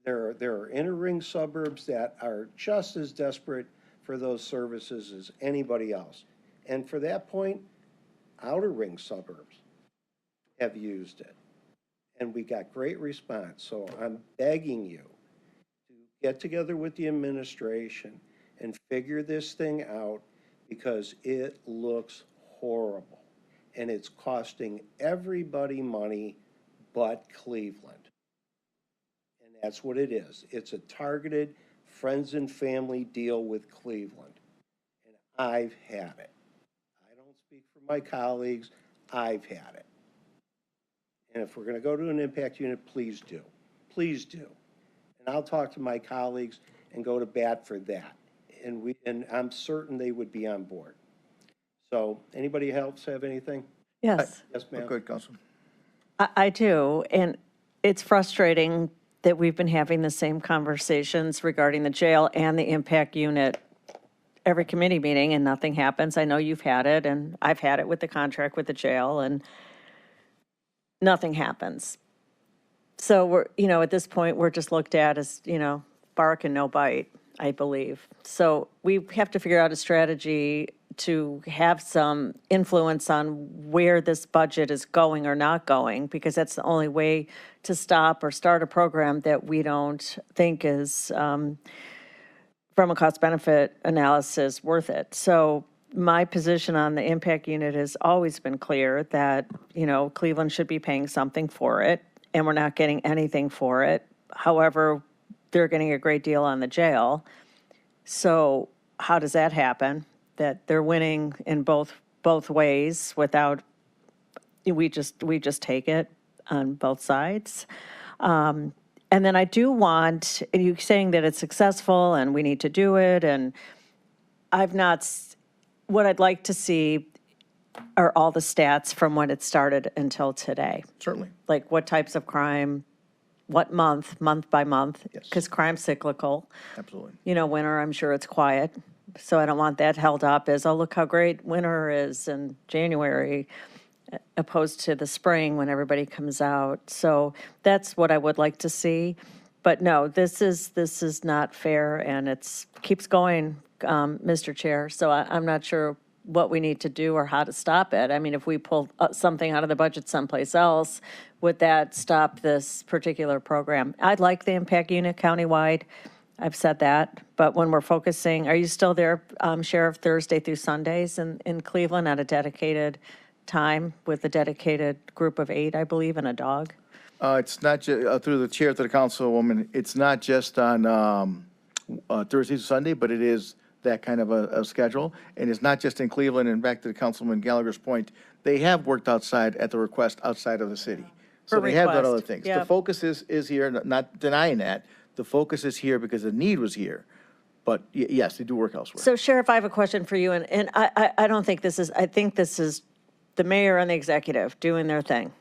S1: There are inner ring suburbs that are just as desperate for those services as anybody else. And for that point, outer ring suburbs have used it. And we got great response. So I'm begging you to get together with the administration and figure this thing out because it looks horrible. And it's costing everybody money but Cleveland. And that's what it is. It's a targeted friends and family deal with Cleveland. And I've had it. I don't speak for my colleagues. I've had it. And if we're going to go to an impact unit, please do. Please do. And I'll talk to my colleagues and go to bat for that. And I'm certain they would be on board. So anybody else have anything?
S6: Yes,
S1: Yes, ma'am.
S12: Good, Councilman.
S6: I do. And it's frustrating that we've been having the same conversations regarding the jail and the impact unit every committee meeting and nothing happens. I know you've had it and I've had it with the contract with the jail and nothing happens. So we're, at this point, we're just looked at as, bark and no bite, I believe. So we have to figure out a strategy to have some influence on where this budget is going or not going, because that's the only way to stop or start a program that we don't think is, from a cost-benefit analysis, worth it. So my position on the impact unit has always been clear that, Cleveland should be paying something for it, and we're not getting anything for it. However, they're getting a great deal on the jail. So how does that happen? That they're winning in both ways without, we just take it on both sides. And then I do want, you saying that it's successful and we need to do it, and what I'd like to see are all the stats from when it started until today.
S12: Certainly.
S6: Like what types of crime, what month by month,
S12: Yes.
S6: because crime's cyclical.
S12: Absolutely.
S6: Winter, I'm sure it's quiet, so I don't want that held up as, oh, look how great winter is in January, opposed to the spring when everybody comes out. So that's what I would like to see. But no, this is not fair, and it's keeps going, Mr. Chair. So I'm not sure what we need to do or how to stop it. I mean, if we pull something out of the budget someplace else, would that stop this particular program? I'd like the impact unit countywide. I've said that. But when we're focusing, are you still there, Sheriff, Thursday through Sundays in Cleveland at a dedicated time with a dedicated group of 8, I believe, and a dog?
S12: It's not just, through the chair to the councilwoman, it's not just on Thursday to Sunday, but it is that kind of a schedule. And it's not just in Cleveland, and back to Councilman Gallagher's point, they have worked outside at the request outside of the city. So
S6: For
S12: they have done
S6: request,
S12: other things.
S6: yeah.
S12: The focus is here, not denying that. The focus is here because the need was here. But yes, they do work elsewhere.
S6: So Sheriff, I have a question for you, and I don't think this is, I think this is the mayor and the executive doing their thing,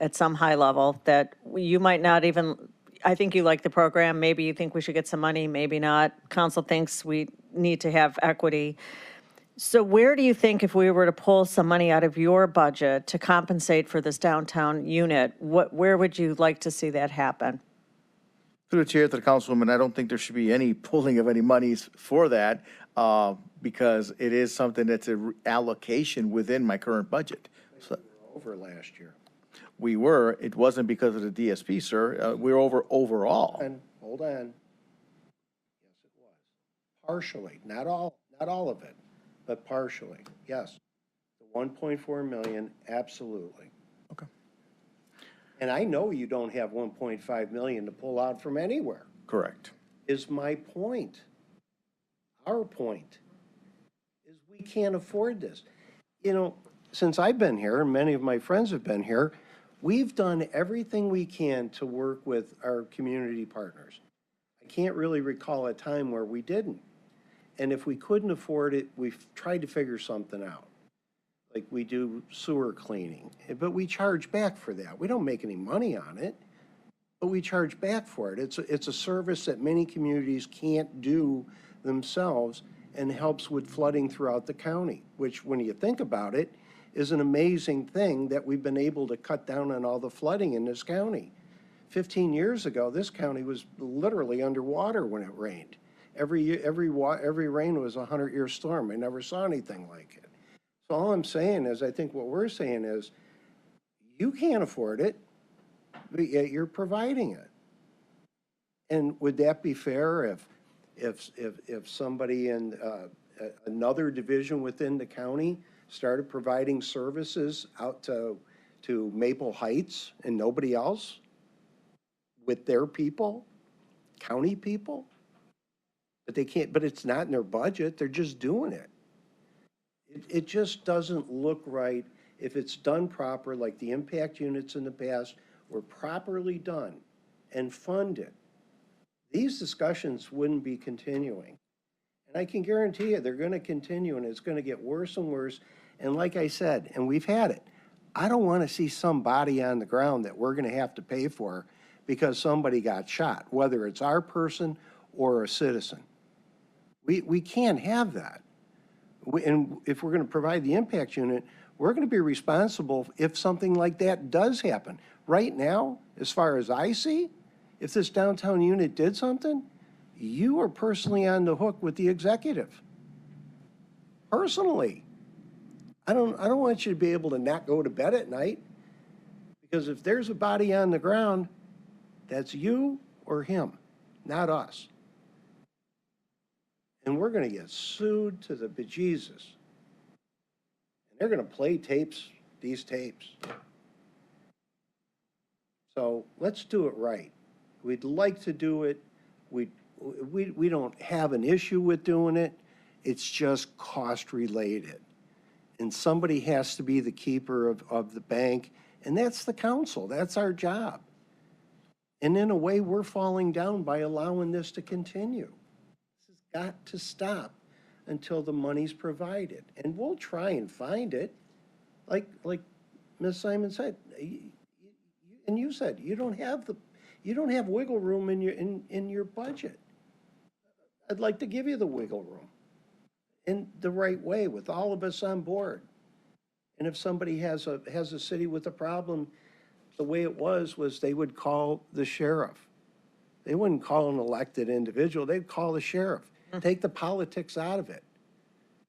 S6: at some high level that you might not even, I think you like the program, maybe you think we should get some money, maybe not. Council thinks we need to have equity. So where do you think, if we were to pull some money out of your budget to compensate for this downtown unit, where would you like to see that happen?
S12: Through the chair to the councilwoman, I don't think there should be any pulling of any monies for that because it is something that's an allocation within my current budget. So
S1: Over last year.
S12: we were, it wasn't because of the DSP, sir. We were over overall.
S1: And, hold on. Yes, it was. Partially, not all of it, but partially, yes. The 1.4 million, absolutely.
S12: Okay.
S1: And I know you don't have 1.5 million to pull out from anywhere,
S12: Correct.
S1: is my point. Our point is we can't afford this. Since I've been here, and many of my friends have been here, we've done everything we can to work with our community partners. I can't really recall a time where we didn't. And if we couldn't afford it, we've tried to figure something out. Like we do sewer cleaning, but we charge back for that. We don't make any money on it, but we charge back for it. It's a service that many communities can't do themselves and helps with flooding throughout the county, which when you think about it, is an amazing thing that we've been able to cut down on all the flooding in this county. 15 years ago, this county was literally underwater when it rained. Every rain was a 100-year storm. I never saw anything like it. So all I'm saying is, I think what we're saying is, you can't afford it, but yet you're providing it. And would that be fair if somebody in another division within the county started providing services out to Maple Heights and nobody else with their people, county people? But they can't, but it's not in their budget, they're just doing it. It just doesn't look right if it's done proper, like the impact units in the past were properly done and funded. These discussions wouldn't be continuing. And I can guarantee you, they're going to continue, and it's going to get worse and worse. And like I said, and we've had it, I don't want to see some body on the ground that we're going to have to pay for because somebody got shot, whether it's our person or a citizen. We can't have that. And if we're going to provide the impact unit, we're going to be responsible if something like that does happen. Right now, as far as I see, if this downtown unit did something, you are personally on the hook with the executive. personally. I don't want you to be able to not go to bed at night, because if there's a body on the ground, that's you or him, not us. And we're gonna get sued to the bejesus. And they're gonna play these tapes. So let's do it right. We'd like to do it. We don't have an issue with doing it. It's just cost related. And somebody has to be the keeper of the bank, and that's the council. That's our job. And in a way, we're falling down by allowing this to continue. This has got to stop until the money's provided. And we'll try and find it. Like Ms. Simon said, and you said, you don't have wiggle room in your budget. I'd like to give you the wiggle room in the right way with all of us on board. And if somebody has a city with a problem, the way it was they would call the sheriff. They wouldn't call an elected individual, they'd call the sheriff. Take the politics out of it.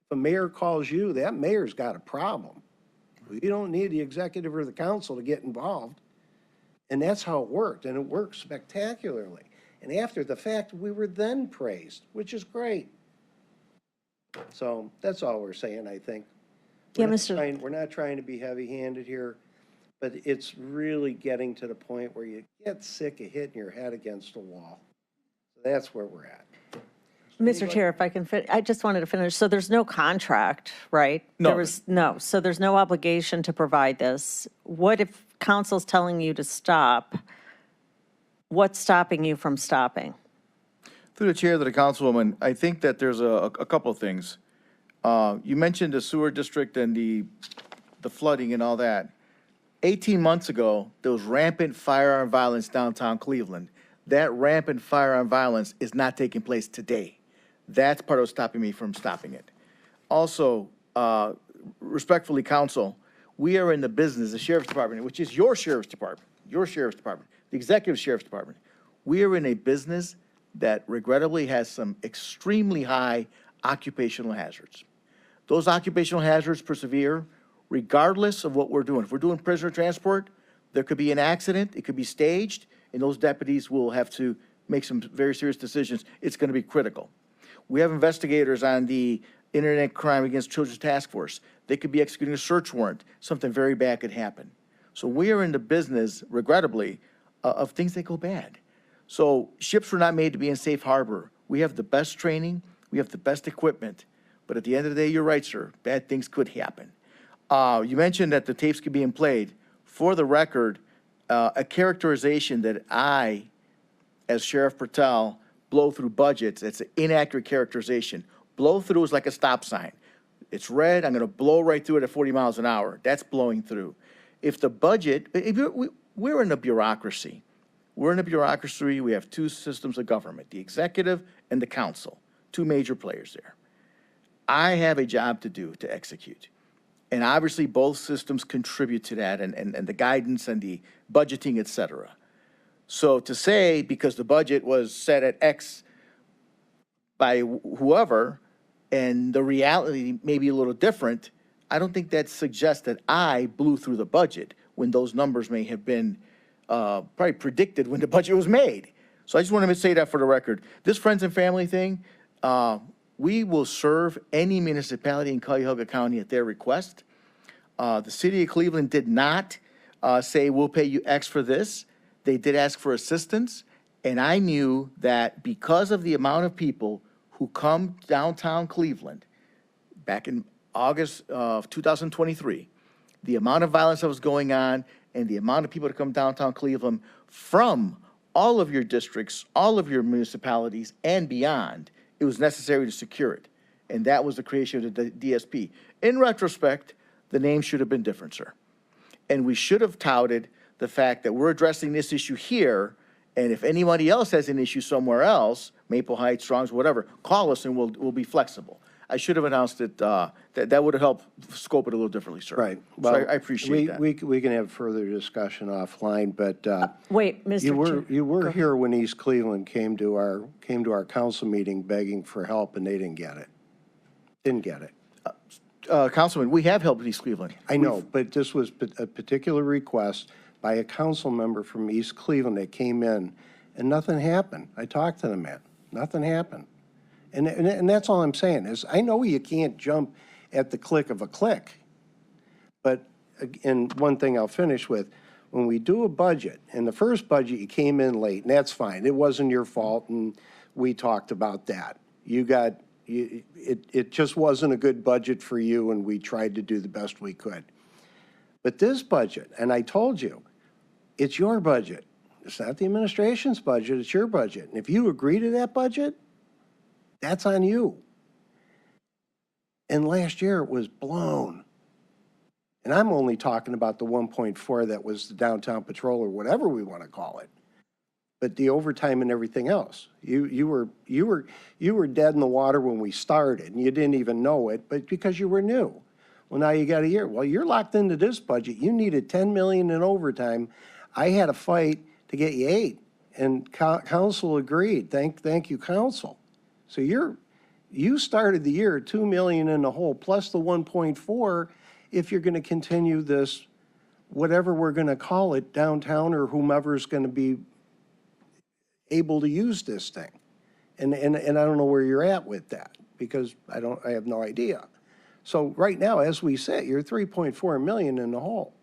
S1: If a mayor calls you, that mayor's got a problem. You don't need the executive or the council to get involved. And that's how it worked, and it worked spectacularly. And after the fact, we were then praised, which is great. So that's all we're saying, I think.
S6: Yeah,
S1: We're not trying to be heavy-handed here, but it's really getting to the point where you get sick of hitting your head against a wall. So that's where we're at.
S6: Mr. Chair, if I can I just wanted to finish. So there's no contract, right?
S12: No.
S6: So there's no obligation to provide this. What if council's telling you to stop? What's stopping you from stopping?
S12: Through the chair to the councilwoman, I think that there's a couple of things. You mentioned the sewer district and the flooding and all that. 18 months ago, there was rampant firearm violence downtown Cleveland. That rampant firearm violence is not taking place today. That's part of what's stopping me from stopping it. Also, respectfully, council, we are in the business, the sheriff's department, which is your sheriff's department, the executive sheriff's department. We are in a business that regrettably has some extremely high occupational hazards. Those occupational hazards persevere regardless of what we're doing. If we're doing prisoner transport, there could be an accident, it could be staged, and those deputies will have to make some very serious decisions. It's going to be critical. We have investigators on the Internet Crime Against Children Task Force. They could be executing a search warrant. Something very bad could happen. So we are in the business, regrettably, of things that go bad. So ships were not made to be in safe harbor. We have the best training, we have the best equipment, but at the end of the day, you're right, sir, bad things could happen. You mentioned that the tapes could be played. For the record, a characterization that I, as Sheriff Pertel, blow through budgets, it's an inaccurate characterization. Blow through is like a stop sign. It's red, I'm gonna blow right through it at 40 miles an hour. That's blowing through. If the budget, we're in a bureaucracy. We're in a bureaucracy, we have two systems of government, the executive and the council, two major players there. I have a job to do to execute. And obviously both systems contribute to that and the guidance and the budgeting, et cetera. So to say, because the budget was set at X by whoever, and the reality may be a little different, I don't think that suggests that I blew through the budget when those numbers may have been probably predicted when the budget was made. So I just want to say that for the record. This friends and family thing, we will serve any municipality in Cuyahoga County at their request. The city of Cleveland did not say, we'll pay you X for this. They did ask for assistance, and I knew that because of the amount of people who come downtown Cleveland back in August of 2023, the amount of violence that was going on and the amount of people that come downtown Cleveland from all of your districts, all of your municipalities and beyond, it was necessary to secure it. And that was the creation of the DSP. In retrospect, the name should have been different, sir. And we should have touted the fact that we're addressing this issue here, and if anybody else has an issue somewhere else, Maple Heights, Strongs, whatever, call us and we'll be flexible. I should have announced it, that would have helped scope it a little differently, sir.
S1: Right.
S12: So I appreciate that.
S1: We can have further discussion offline, but
S6: Wait, Mr. Chair.
S1: you were here when East Cleveland came to our council meeting begging for help, and they didn't get it. Didn't get it.
S12: Councilman, we have helped East Cleveland.
S1: I know, but this was a particular request by a council member from East Cleveland that came in, and nothing happened. I talked to the man. Nothing happened. And that's all I'm saying is, I know you can't jump at the click of a click. But, and one thing I'll finish with, when we do a budget, and the first budget, you came in late, and that's fine. It wasn't your fault, and we talked about that. It just wasn't a good budget for you, and we tried to do the best we could. But this budget, and I told you, it's your budget. It's not the administration's budget, it's your budget. And if you agree to that budget, that's on you. And last year, it was blown. And I'm only talking about the 1.4 that was the downtown patrol or whatever we want to call it. But the overtime and everything else, you were dead in the water when we started, and you didn't even know it, but because you were new. Well, now you got a year. Well, you're locked into this budget. You needed 10 million in overtime. I had a fight to get you 8, and council agreed. Thank you, council. So you started the year 2 million in the hole plus the 1.4 if you're going to continue this, whatever we're going to call it, downtown or whomever's going to be able to use this thing. And I don't know where you're at with that because I have no idea. So right now, as we sit, you're 3.4 million in the hole.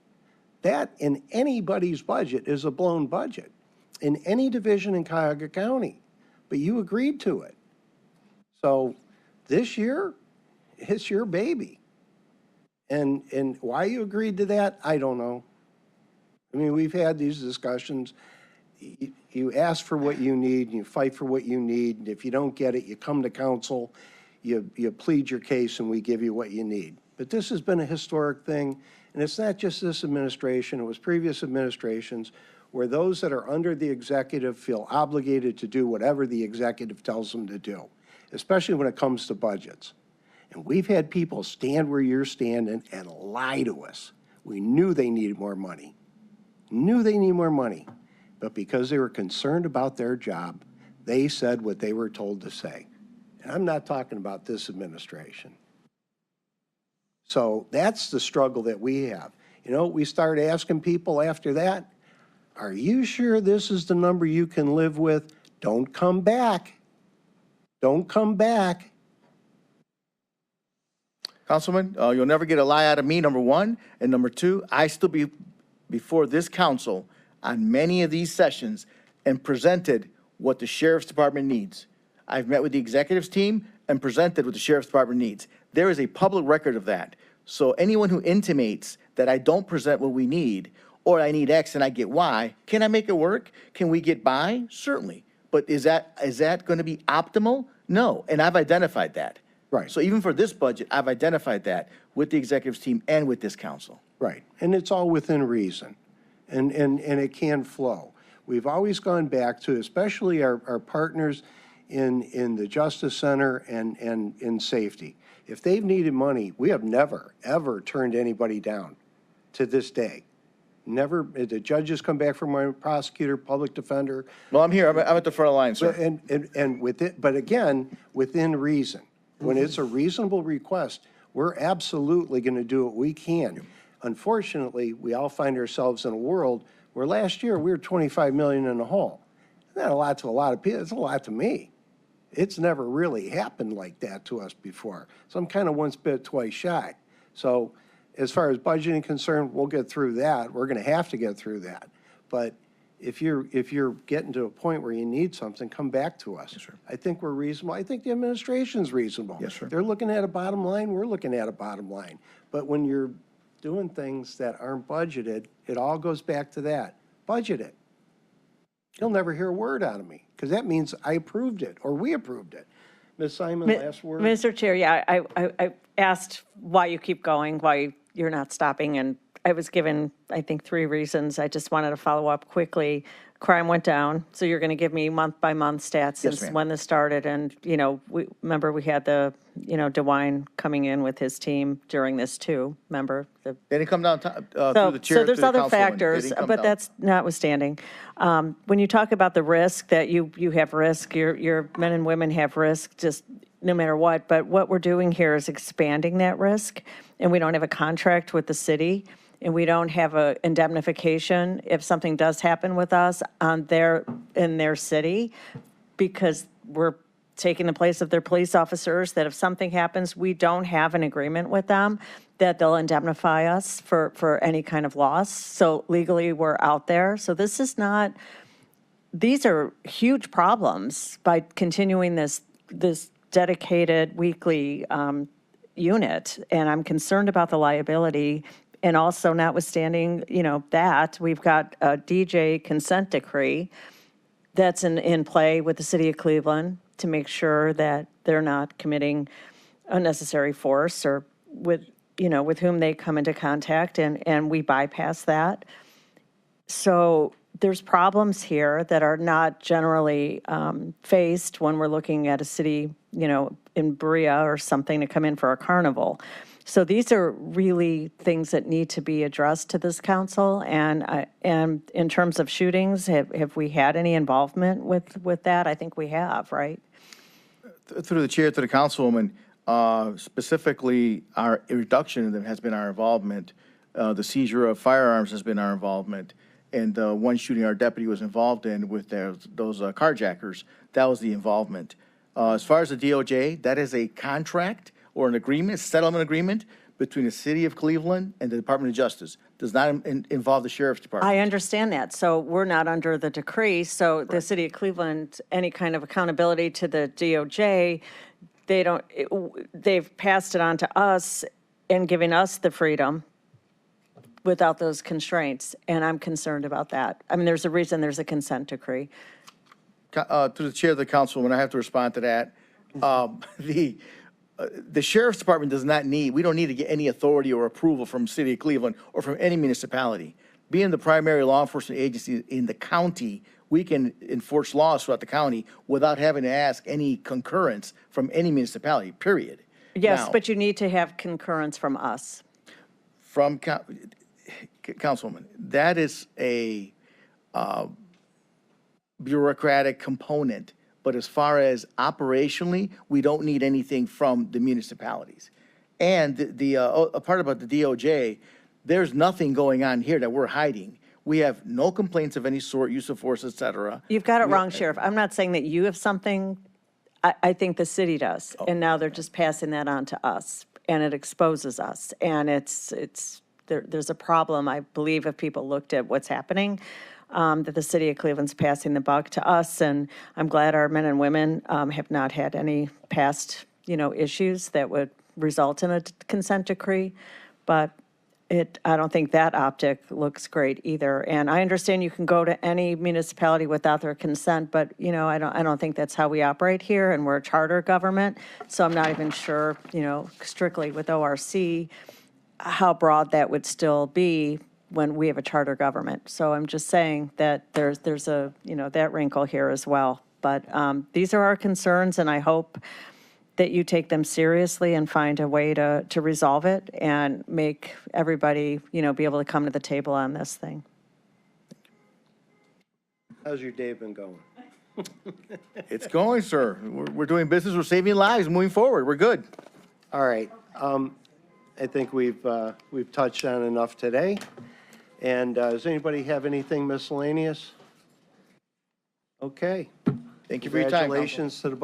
S1: That in anybody's budget is a blown budget in any division in Cuyahoga County, but you agreed to it. So this year, it's your baby. And why you agreed to that, I don't know. I mean, we've had these discussions. You ask for what you need, and you fight for what you need, and if you don't get it, you come to council, you plead your case, and we give you what you need. But this has been a historic thing, and it's not just this administration, it was previous administrations, where those that are under the executive feel obligated to do whatever the executive tells them to do, especially when it comes to budgets. And we've had people stand where you're standing and lie to us. We knew they needed more money. But because they were concerned about their job, they said what they were told to say. And I'm not talking about this administration. So that's the struggle that we have. You know, we start asking people after that, are you sure this is the number you can live with? Don't come back. Don't come back.
S12: Councilman, you'll never get a lie out of me, number one. And number two, I still be before this council on many of these sessions and presented what the Sheriff's Department needs. I've met with the executives team and presented what the Sheriff's Department needs. There is a public record of that. So anyone who intimates that I don't present what we need, or I need X and I get Y, can I make it work? Can we get by? Certainly. But is that going to be optimal? No. And I've identified that.
S1: Right.
S12: So even for this budget, I've identified that with the executives team and with this council.
S1: Right, and it's all within reason, and it can flow. We've always gone back to, especially our partners in the Justice Center and in safety. If they've needed money, we have never, ever turned anybody down to this day. Never, the judges come back from my prosecutor, public defender.
S12: Well, I'm here, I'm at the front of the line, sir.
S1: And with it, but again, within reason. When it's a reasonable request, we're absolutely going to do what we can. Unfortunately, we all find ourselves in a world where last year we were 25 million in the hole. Not a lot to a lot of people, it's a lot to me. It's never really happened like that to us before. So I'm kind of once bit, twice shy. So as far as budgeting concerned, we'll get through that. We're going to have to get through that. But if you're getting to a point where you need something, come back to us.
S12: Yes, sir.
S1: I think we're reasonable. I think the administration's reasonable.
S12: Yes, sir.
S1: They're looking at a bottom line, we're looking at a bottom line. But when you're doing things that aren't budgeted, it all goes back to that. Budget it. You'll never hear a word out of me, because that means I approved it, or we approved it. Ms. Simon, last word?
S6: Mr. Chair, yeah, I asked why you keep going, why you're not stopping, and I was given, I think, 3 reasons. I just wanted to follow up quickly. Crime went down, so you're going to give me month-by-month stats since
S12: ma'am.
S6: when this started. And, you know, we had the, DeWine coming in with his team during this too, remember?
S12: They didn't come down through the chair
S6: So
S12: to
S6: there's
S12: the
S6: other
S12: councilwoman. They
S6: factors,
S12: didn't come
S6: but
S12: down.
S6: that's notwithstanding. When you talk about the risk, that you have risk, your men and women have risk, just no matter what, but what we're doing here is expanding that risk, and we don't have a contract with the city, and we don't have a indemnification if something does happen with us in their city, because we're taking the place of their police officers, that if something happens, we don't have an agreement with them that they'll indemnify us for any kind of loss. So legally, we're out there. So this is not, these are huge problems by continuing this dedicated weekly unit. And I'm concerned about the liability. And also notwithstanding, that, we've got a DJ consent decree that's in play with the city of Cleveland to make sure that they're not committing unnecessary force or with whom they come into contact, and we bypass that. So there's problems here that are not generally faced when we're looking at a city, in Berea or something to come in for a carnival. So these are really things that need to be addressed to this council. And in terms of shootings, have we had any involvement with that? I think we have, right?
S12: Through the chair to the councilwoman, specifically our reduction that has been our involvement. The seizure of firearms has been our involvement. And the one shooting our deputy was involved in with those carjackers, that was the involvement. As far as the DOJ, that is a contract or an agreement, settlement agreement between the city of Cleveland and the Department of Justice. Does not involve the sheriff's department.
S6: I understand that. So we're not under the decree. So the city of Cleveland, any kind of accountability to the DOJ, they've passed it on to us and giving us the freedom without those constraints. And I'm concerned about that. I mean, there's a reason there's a consent decree.
S12: To the chair of the council, when I have to respond to that, the sheriff's department does not need, we don't need to get any authority or approval from the city of Cleveland or from any municipality. Being the primary law enforcement agency in the county, we can enforce laws throughout the county without having to ask any concurrence from any municipality, period.
S6: Yes,
S12: Now,
S6: but you need to have concurrence from us.
S12: From Councilwoman, that is a bureaucratic component. But as far as operationally, we don't need anything from the municipalities. And a part about the DOJ, there's nothing going on here that we're hiding. We have no complaints of any sort, use of force, et cetera.
S6: You've got it wrong, Sheriff. I'm not saying that you have something. I think the city does. And now they're just passing that on to us. And it exposes us. And there's a problem, I believe, if people looked at what's happening. That the city of Cleveland's passing the buck to us, and I'm glad our men and women have not had any past, issues that would result in a consent decree. But I don't think that optic looks great either. And I understand you can go to any municipality without their consent, but I don't think that's how we operate here, and we're a charter government. So I'm not even sure, strictly with ORC, how broad that would still be when we have a charter government. So I'm just saying that there's a, that wrinkle here as well. But these are our concerns, and I hope that you take them seriously and find a way to resolve it and make everybody, be able to come to the table on this thing.
S1: How's your day been going?
S12: It's going, sir. We're doing business, we're saving lives, moving forward, we're good.
S1: All right. I think we've touched on enough today. And does anybody have anything miscellaneous? Okay.
S12: Thank you for your time, Council.
S1: Congratulations to the